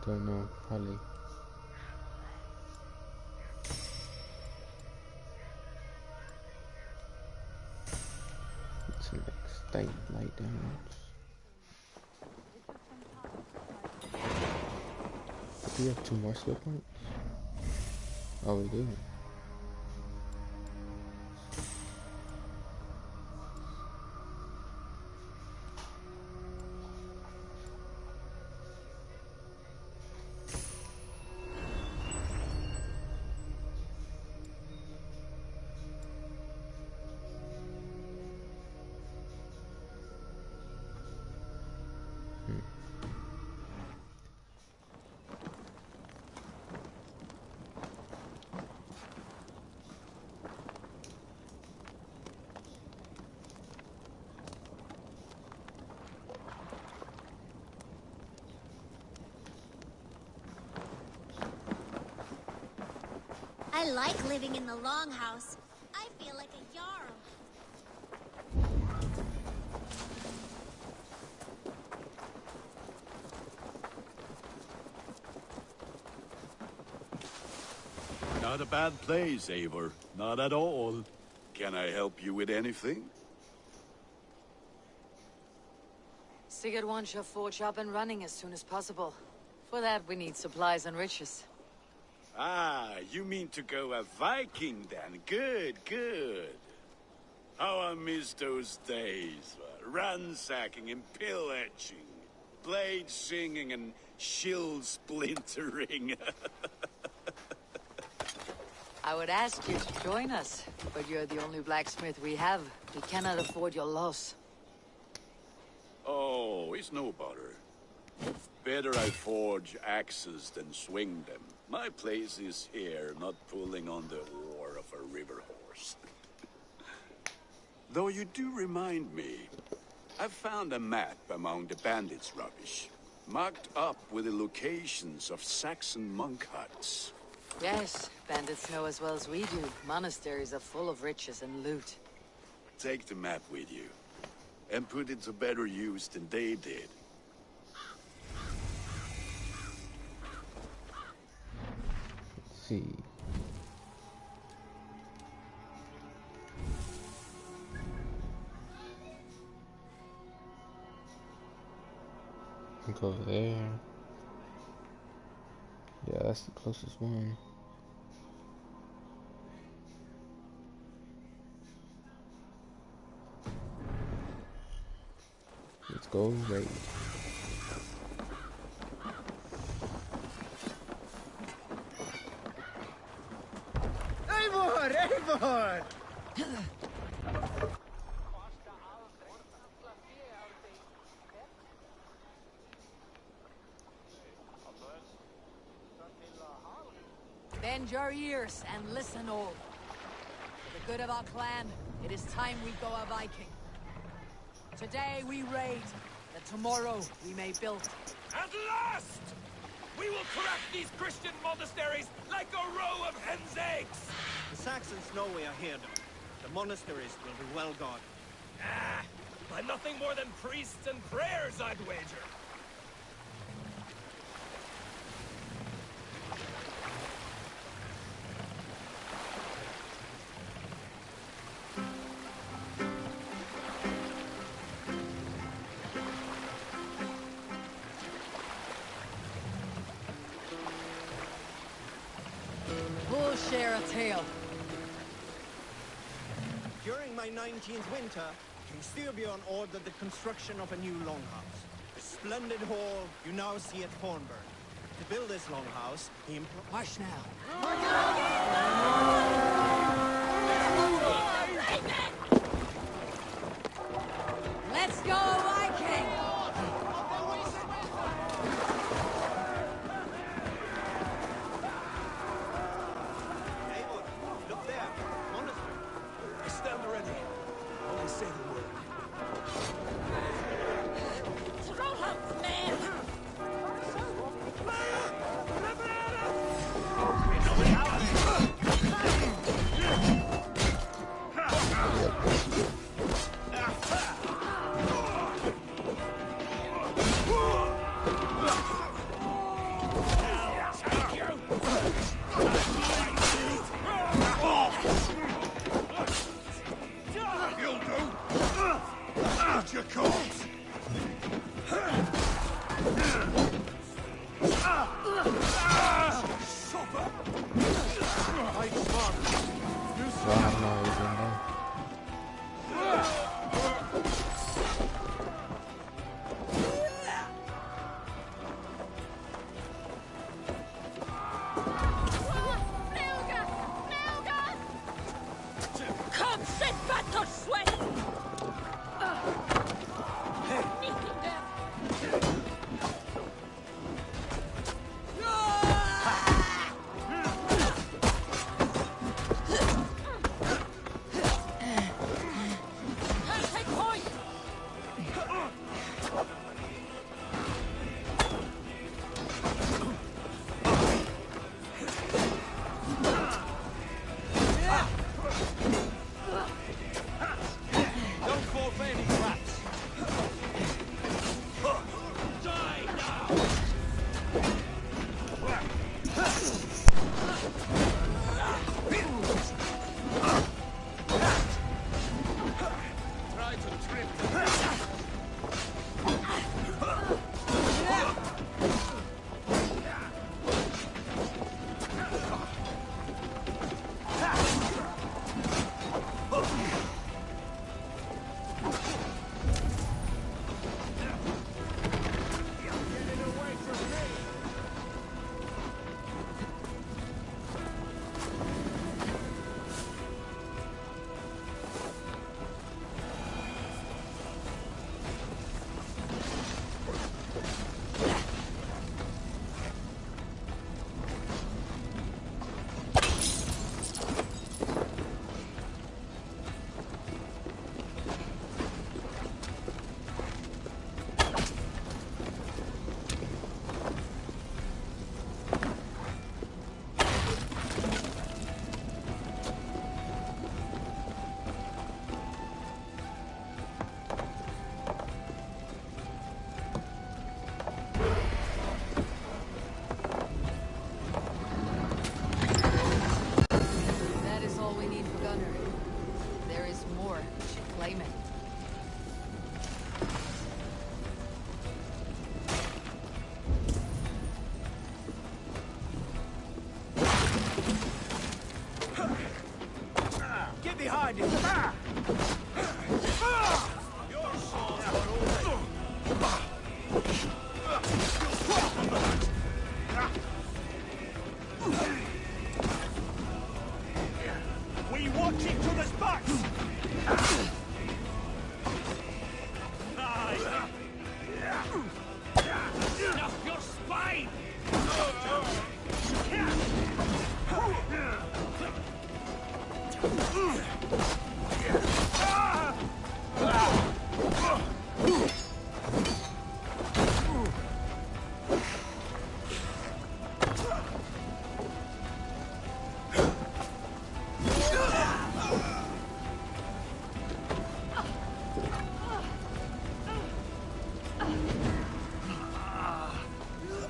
Don't know, probably. Select state light damage. we have 2 more skill points? Oh, we do. I like living in the longhouse. I feel like a Jarl. Not a bad place, Eivor. Not at all. Can I help you with anything? Sigurd wants your forge up and running as soon as possible. For that, we need supplies and riches. Ah, you mean to go a Viking then? Good, good. How I miss those days. Ransacking and pillaging. Blade singing and shield splintering. I would ask you to join us, but you're the only blacksmith we have. We cannot afford your loss. Oh, it's no bother. Better I forge axes than swing them. My place is here, not pulling on the oar of a river horse. Though you do remind me, I found a map among the bandits' rubbish, marked up with the locations of Saxon monk huts. Yes, bandits know as well as we do. Monasteries are full of riches and loot. Take the map with you, and put it to better use than they did. Let's see. Go there. Yeah, that's the closest one. Let's go raid. Eivor! Eivor! Bend your ears and listen all. For the good of our clan, it is time we go a Viking. Today we raid, that tomorrow we may build. At last! We will crack these Christian monasteries like a row of hen's eggs! The Saxons know we are here, though. The monasteries will be well guarded. Ah, by nothing more than priests and prayers, I'd wager. We'll share a tale. During my 19th winter, King Styrbjorn ordered the construction of a new longhouse. A splendid hall you now see at Hornburg. To build this longhouse, he Hush now. Let's go, Viking! Look there, monastery. I stand ready. Only say the word. Throw up, man! You'll do. Out your corpse. We watch each other's backs! Off your spine!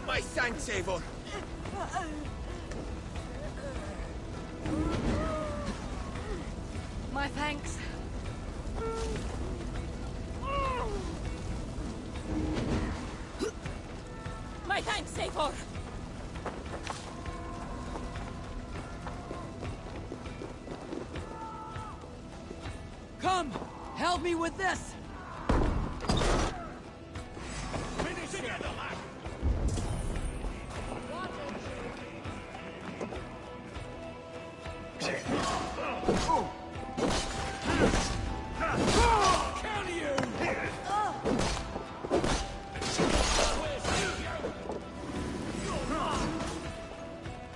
My thanks, Eivor. My thanks. My thanks, Eivor! Come! Help me with this! Finish together, lad! Kill you!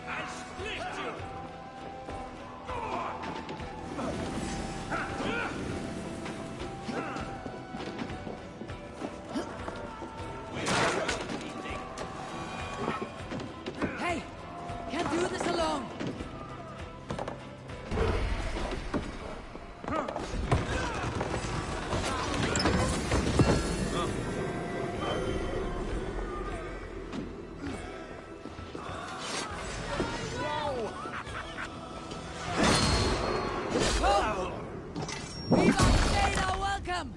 I'll split you! Hey! Can't do this alone! Come! We've outstayed our welcome!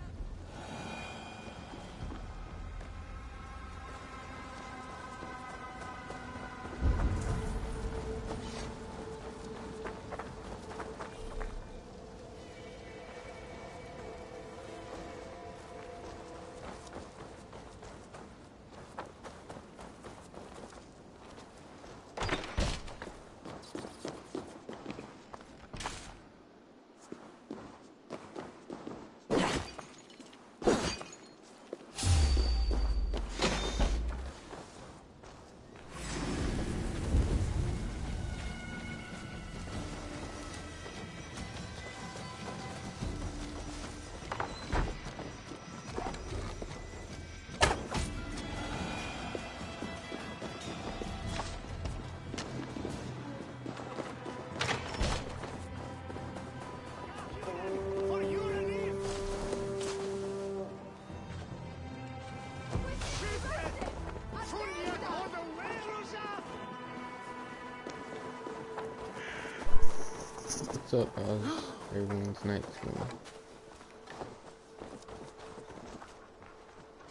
What's up, guys? Everyone's night school.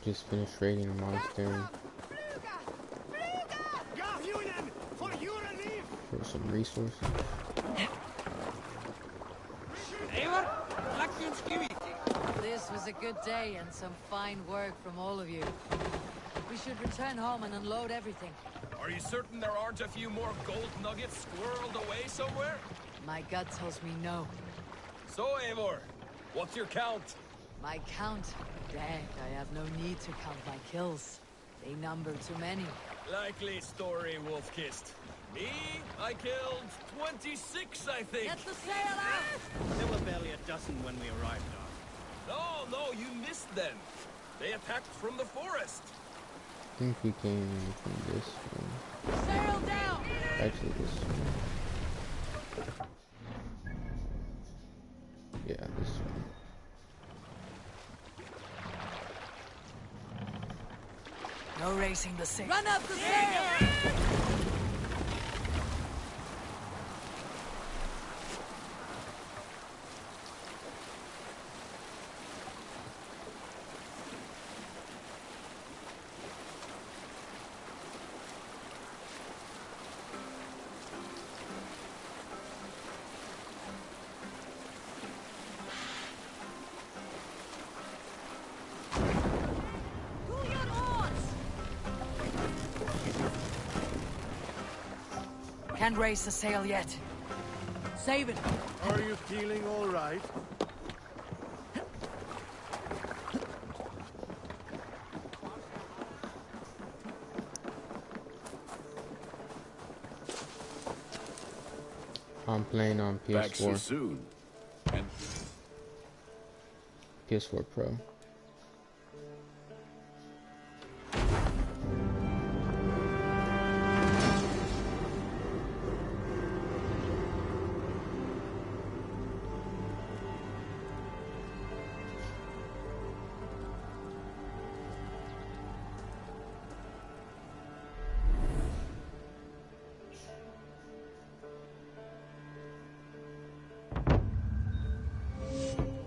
Just finished raiding a monastery for some resources. This was a good day and some fine work from all of you. We should return home and unload everything. Are you certain there aren't a few more gold nuggets squirreled away somewhere? My gut tells me no. So, Eivor, what's your count? My count? Dang, I have no need to count my kills. They number too many. Likely story, Wolf-Kissed. Me, I killed 26, I think. Get the sail out! There were barely a dozen when we arrived, Doc. No, you missed them. They attacked from the forest. I think we came from this one. Sail down! Actually, this one. Yeah, this one. No racing the sail. Run up the sail! Can't raise the sail yet. Save it. Are you feeling all right? I'm playing on PS4. Back so soon. And PS4 Pro.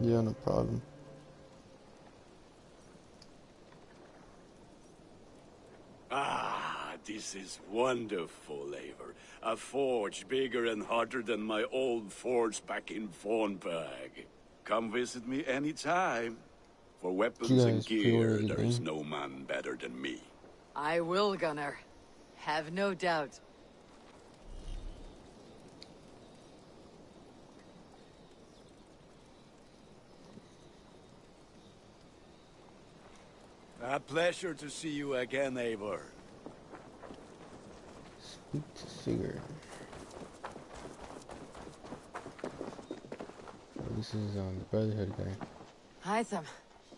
Yeah, no problem. ah, this is wonderful, Eivor. A forge bigger and hotter than my old forge back in Vornberg. Come visit me anytime. For weapons and gear, there is no man better than me. I will, Gunnar. Have no doubt. A pleasure to see you again, Eivor. Speak to Sigurd. Oh, this is the Brotherhood guy. Hytham,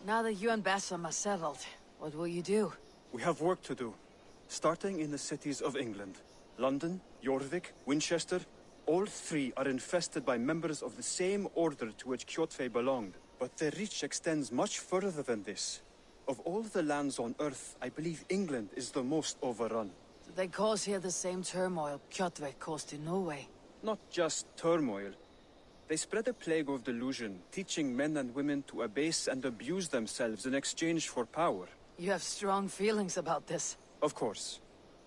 now that you and Bassam are settled, what will you do? We have work to do. Starting in the cities of England. London, Jorvik, Winchester. All three are infested by members of the same order to which Kjotve belonged. But their reach extends much further than this. Of all the lands on Earth, I believe England is the most overrun. So they cause here the same turmoil Kjotve caused in Norway. Not just turmoil. They spread a plague of delusion, teaching men and women to abase and abuse themselves in exchange for power. You have strong feelings about this. Of course.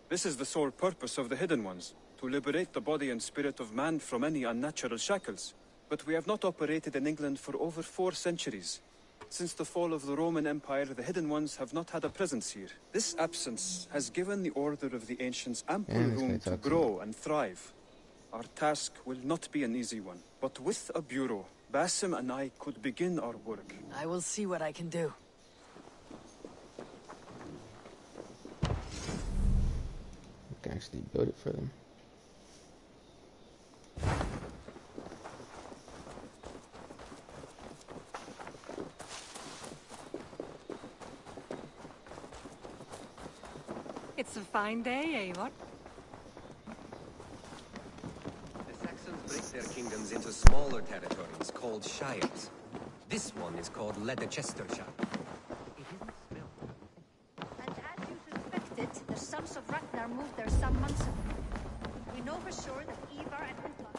This is the sole purpose of the Hidden Ones, to liberate the body and spirit of man from any unnatural shackles. But we have not operated in England for over 4 centuries. Since the fall of the Roman Empire, the Hidden Ones have not had a presence here. This absence has given the Order of the Ancients ample room to grow and thrive. Our task will not be an easy one, but with a bureau, Basim and I could begin our work. I will see what I can do. We can actually build it for them. It's a fine day, Eivor. The Saxons break their kingdoms into smaller territories called shires. This one is called Leicestershire. And as you suspected, the sons of Ragnar moved there some months ago. We know for sure that Ivar and Utla...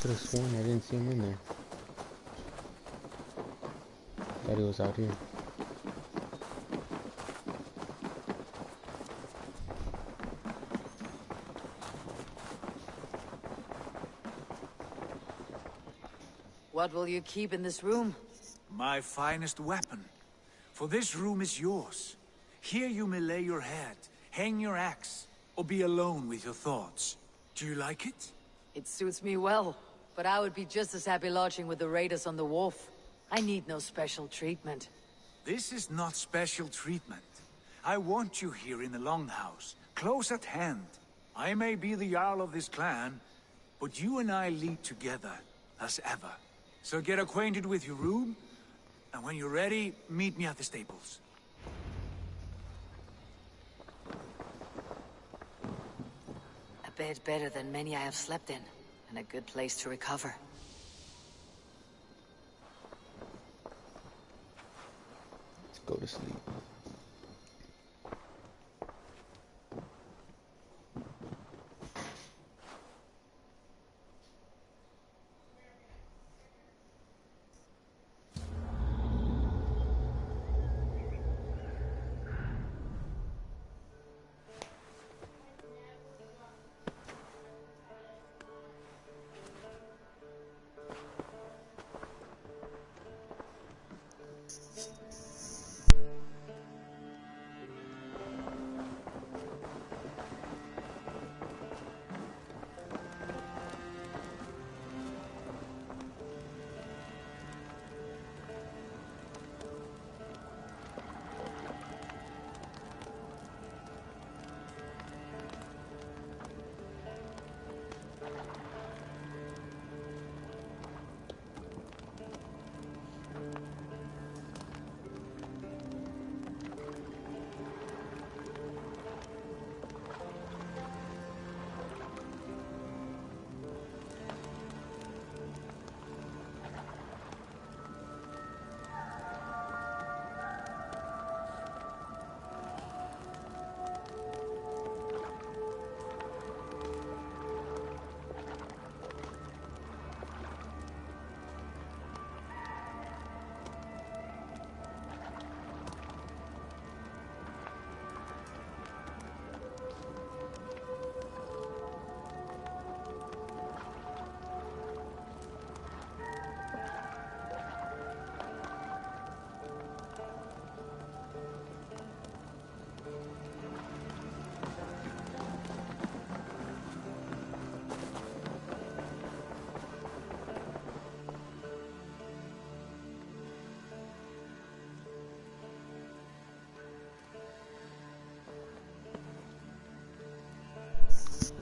Could have sworn I didn't see him in there. Thought he was out here. What will you keep in this room? My finest weapon. For this room is yours. Here you may lay your head, hang your axe, or be alone with your thoughts. Do you like it? It suits me well, but I would be just as happy lodging with the raiders on the wharf. I need no special treatment. This is not special treatment. I want you here in the Longhouse, close at hand. I may be the Jarl of this clan, but you and I lead together, as ever. So get acquainted with your room, and when you're ready, meet me at the stables. A bed better than many I have slept in, and a good place to recover. Let's go to sleep.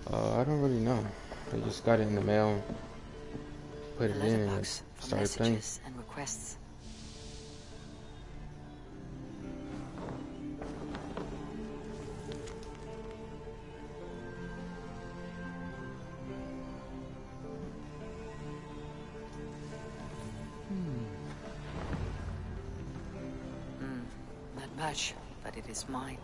I don't really know. I just got it in the mail, put it in, and started playing. And requests. Not much, but it is mine.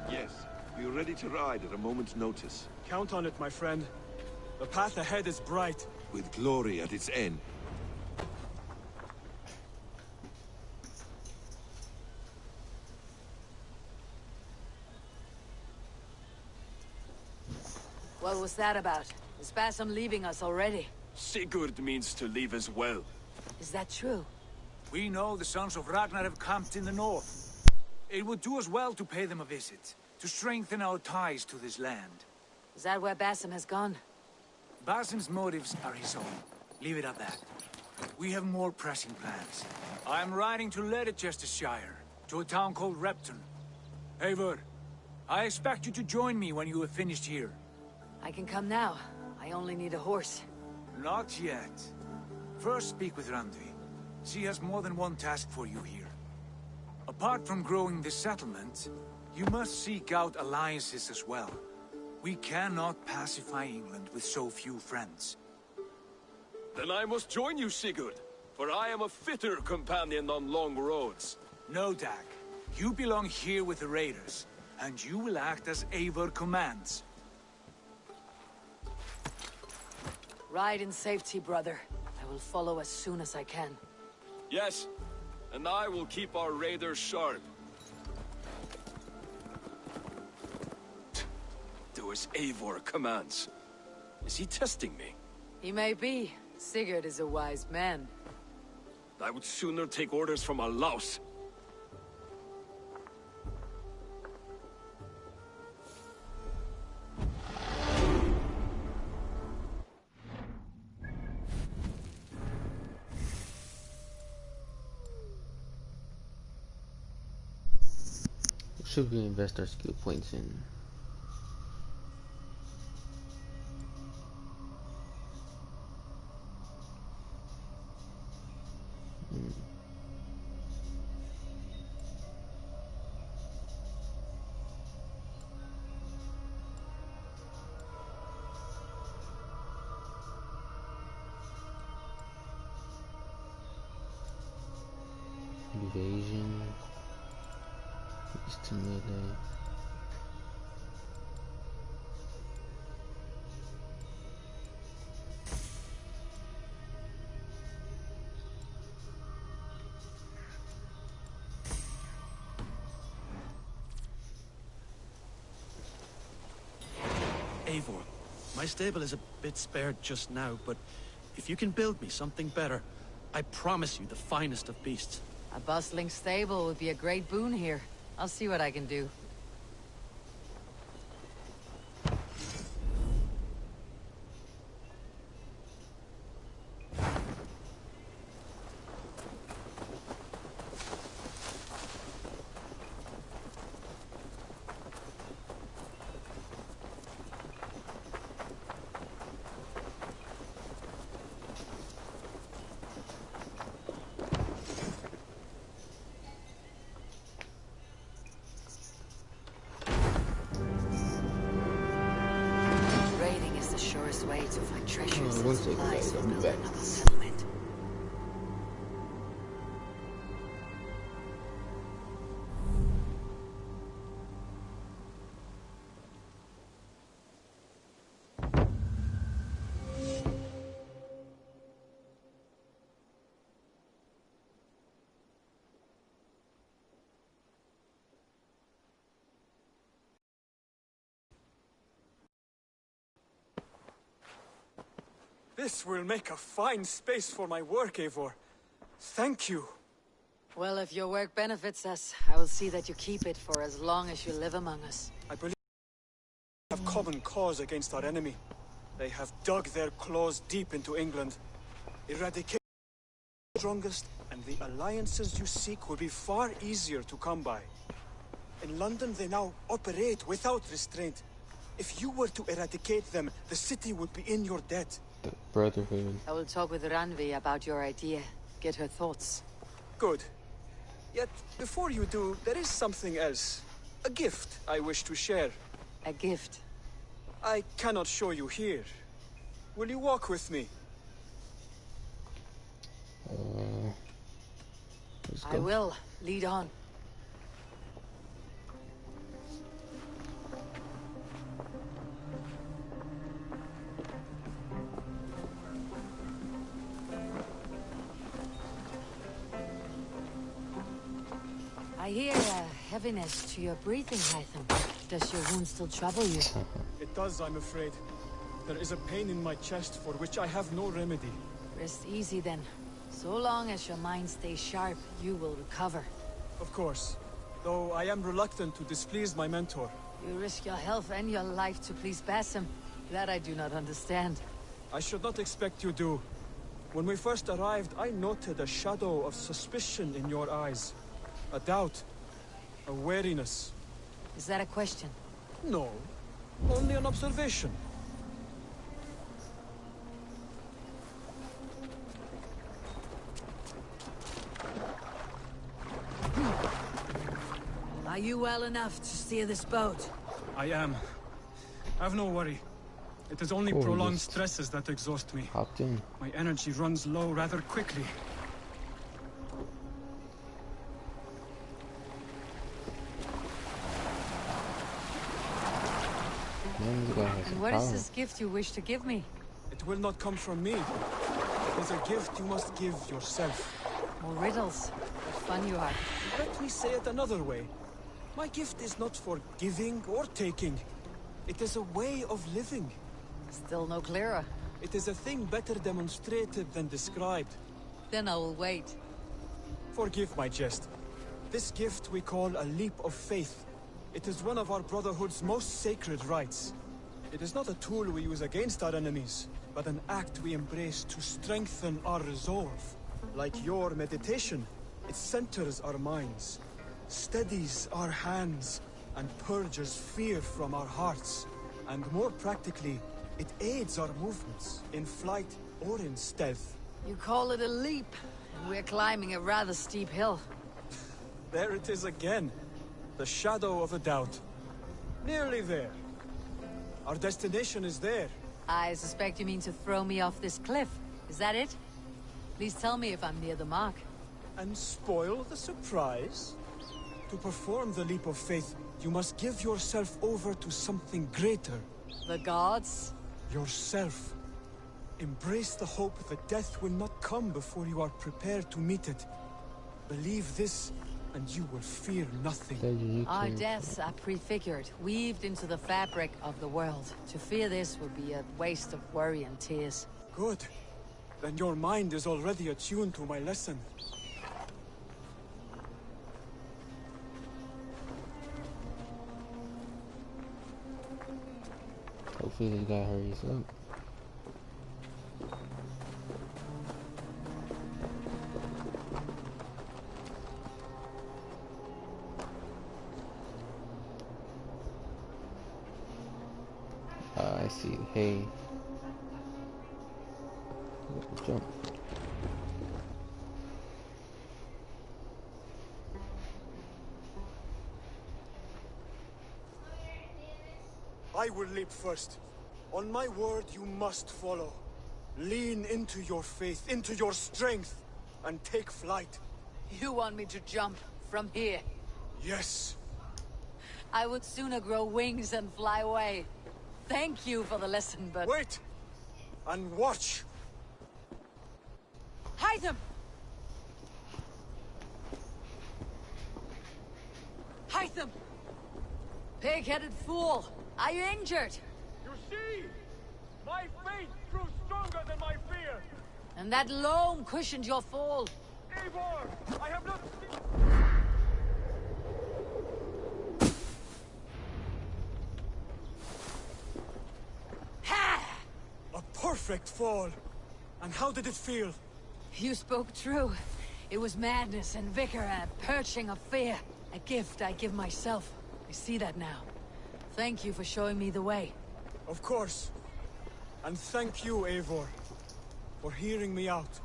Yes, we're ready to ride at a moment's notice. Count on it, my friend. The path ahead is bright. With glory at its end. What was that about? Is Basim leaving us already? Sigurd means to leave as well. Is that true? We know the sons of Ragnar have camped in the north. It would do us well to pay them a visit, to strengthen our ties to this land. Is that where Basim has gone? Basim's motives are his own. Leave it at that. We have more pressing plans. I am riding to Leicestershire, to a town called Repton. Eivor, I expect you to join me when you have finished here. I can come now. I only need a horse. Not yet. First speak with Randvi. She has more than one task for you here. Apart from growing this settlement, you must seek out alliances as well. We cannot pacify England with so few friends. Then I must join you, Sigurd, for I am a fitter companion on long roads. No, Dag. You belong here with the raiders, and you will act as Eivor commands. Ride in safety, brother. I will follow as soon as I can. Yes, and I will keep our raiders sharp. Do as Eivor commands. Is he testing me? He may be. Sigurd is a wise man. I would sooner take orders from a louse. Should we invest our skill points in? Evasion. East to melee. Eivor, my stable is a bit spared just now, but if you can build me something better, I promise you the finest of beasts. A bustling stable would be a great boon here. I'll see what I can do. Way to find treasures and supplies for building another settlement. This will make a fine space for my work, Eivor. Thank you. Well, if your work benefits us, I will see that you keep it for as long as you live among us. I believe we have common cause against our enemy. They have dug their claws deep into England. Eradication Strongest, and the alliances you seek will be far easier to come by. In London, they now operate without restraint. If you were to eradicate them, the city would be in your debt. The Brotherhood. I will talk with Ranvi about your idea. Get her thoughts. Good. Yet, before you do, there is something else. A gift I wish to share. A gift? I cannot show you here. Will you walk with me? I will. Lead on. I hear a heaviness to your breathing, Hytham. Does your wound still trouble you? It does, I'm afraid. There is a pain in my chest for which I have no remedy. Rest easy then. So long as your mind stays sharp, you will recover. Of course. Though I am reluctant to displease my mentor. You risk your health and your life to please Basim. That I do not understand. I should not expect you do. When we first arrived, I noted a shadow of suspicion in your eyes. A doubt. A wariness. Is that a question? No. Only an observation. Are you well enough to steer this boat? I am. Have no worry. It is only prolonged stresses that exhaust me. Hopped in. My energy runs low rather quickly. And what is this gift you wish to give me? It will not come from me. It is a gift you must give yourself. More riddles. What fun you are. Let me say it another way. My gift is not for giving or taking. It is a way of living. Still no clearer. It is a thing better demonstrated than described. Then I will wait. Forgive my jest. This gift we call a leap of faith. It is one of our Brotherhood's most sacred rites. It is not a tool we use against our enemies, but an act we embrace to strengthen our resolve. Like your meditation, it centers our minds, steadies our hands, and purges fear from our hearts. And more practically, it aids our movements, in flight or in stealth. You call it a leap, and we're climbing a rather steep hill. There it is again. The shadow of a doubt. Nearly there. Our destination is there. I suspect you mean to throw me off this cliff. Is that it? Please tell me if I'm near the mark. And spoil the surprise? To perform the leap of faith, you must give yourself over to something greater. The gods? Yourself. Embrace the hope that death will not come before you are prepared to meet it. Believe this, and you will fear nothing. Our deaths are prefigured, weaved into the fabric of the world. To fear this would be a waste of worry and tears. Good. Then your mind is already attuned to my lesson. Hopefully this guy hurries up. I see. Hey. Jump. I will leap first. On my word, you must follow. Lean into your faith, into your strength, and take flight. You want me to jump from here? Yes. I would sooner grow wings and fly away. Thank you for the lesson, but... Wait! And watch! Hytham! Hytham! Pig-headed fool! Are you injured? You see? My faith grew stronger than my fear! And that loam cushioned your fall. Eivor! I have not... A perfect fall! And how did it feel? You spoke true. It was madness and vigor and a perching of fear. A gift I give myself. I see that now. Thank you for showing me the way. Of course. And thank you, Eivor, for hearing me out.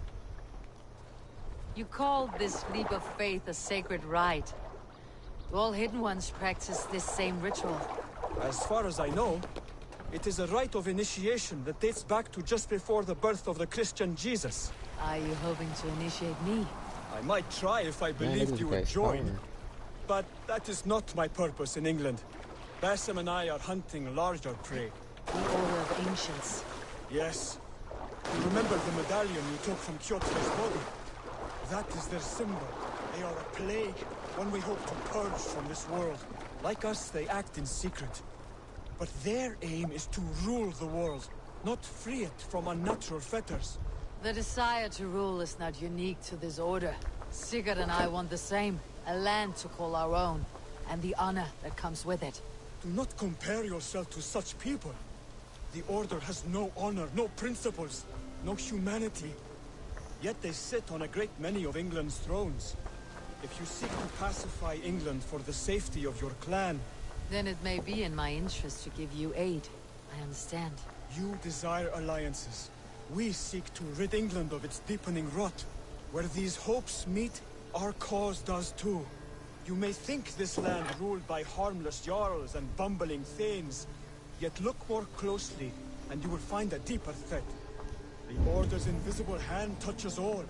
You called this leap of faith a sacred rite. All Hidden Ones practice this same ritual. As far as I know, it is a rite of initiation that dates back to just before the birth of the Christian Jesus. Are you hoping to initiate me? I might try if I believed you would join. But that is not my purpose in England. Basim and I are hunting larger prey. The Order of Ancients. Yes. You remember the medallion you took from Kjotve's body? That is their symbol. They are a plague, one we hope to purge from this world. Like us, they act in secret. But their aim is to rule the world, not free it from unnatural fetters. The desire to rule is not unique to this order. Sigurd and I want the same. A land to call our own, and the honor that comes with it. Do not compare yourself to such people. The Order has no honor, no principles, no humanity. Yet they sit on a great many of England's thrones. If you seek to pacify England for the safety of your clan... Then it may be in my interest to give you aid. I understand. You desire alliances. We seek to rid England of its deepening rot. Where these hopes meet, our cause does too. You may think this land ruled by harmless jarls and bumbling thanes. Yet look more closely, and you will find a deeper threat. The Order's invisible hand touches all.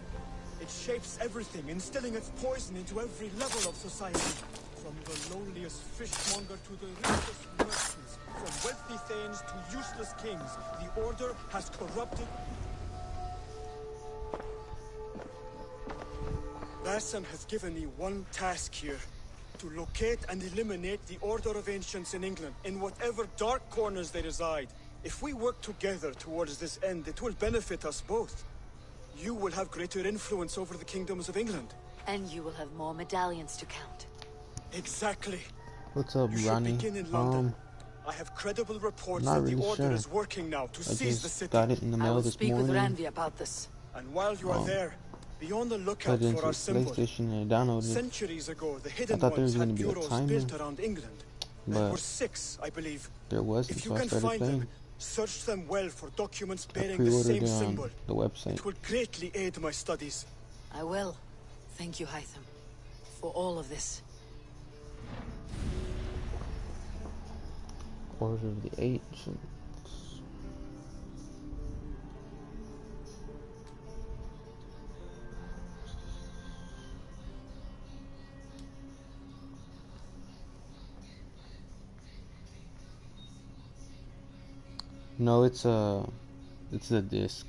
It shapes everything, instilling its poison into every level of society. From the lowliest fishmonger to the richest merchants, from wealthy thanes to useless kings, the Order has corrupted... Basim has given me one task here. To locate and eliminate the Order of Ancients in England, in whatever dark corners they reside. If we work together towards this end, it will benefit us both. You will have greater influence over the kingdoms of England. And you will have more medallions to count. Exactly. What's up, you Ronnie? Begin in London. I have credible reports not that the really Order sure. is working now to seize the city. Got it in the mail this morning. I will speak with Ranvi about this. And while you are there, be on the lookout for our symbol. And downloaded. Centuries ago, the Hidden there Ones was had be bureaus built around England. There were 6, I believe. There was. If you can find them, search them well for documents bearing the same symbol. The website. It will greatly aid my studies. I will. Thank you, Hytham, for all of this. Order of the Ancients. No, it's a disc,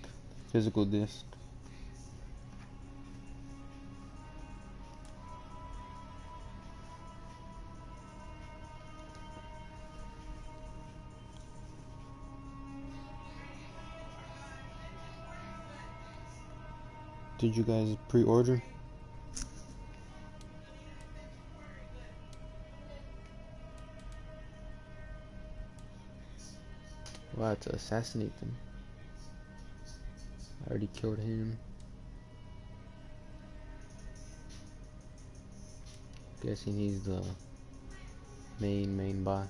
physical disc. Did you guys pre-order? Wow, to assassinate them. I already killed him. Guessing he's the main boss.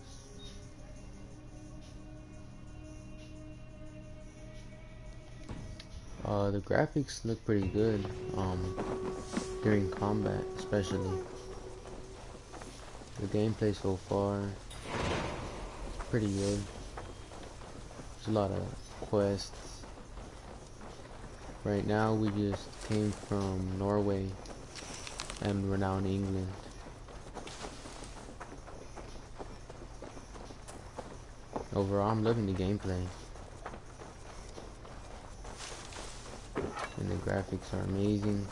The graphics look pretty good, during combat especially. The gameplay so far is pretty good. There's a lot of quests. Right now we just came from Norway and we're now in England. Overall, I'm loving the gameplay. And the graphics are amazing.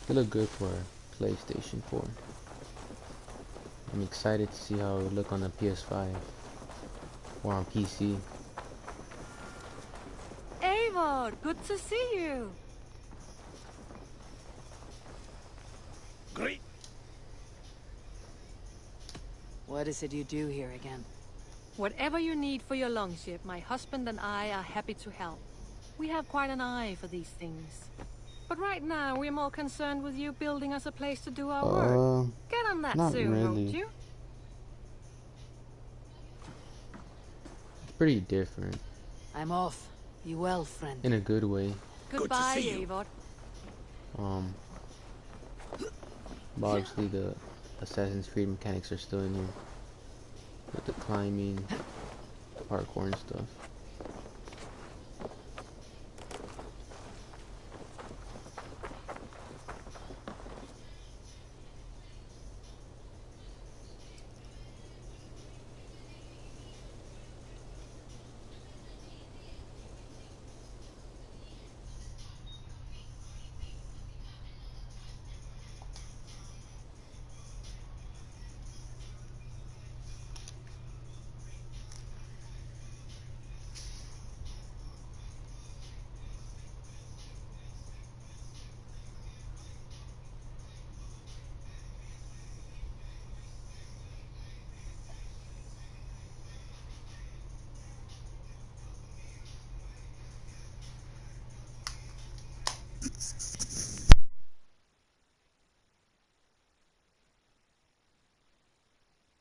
They look good for PlayStation 4. I'm excited to see how it would look on the PS5. or on PC. Eivor, good to see you. Great. What is it you do here again? Whatever you need for your longship, my husband and I are happy to help. We have quite an eye for these things. But right now, we're more concerned with you building us a place to do our work. Get on that not soon, really. won't you? It's pretty different. I'm off. Be well, friend. In a good way. Goodbye, Eivor. But obviously the Assassin's Creed mechanics are still in here. With the climbing, parkour and stuff.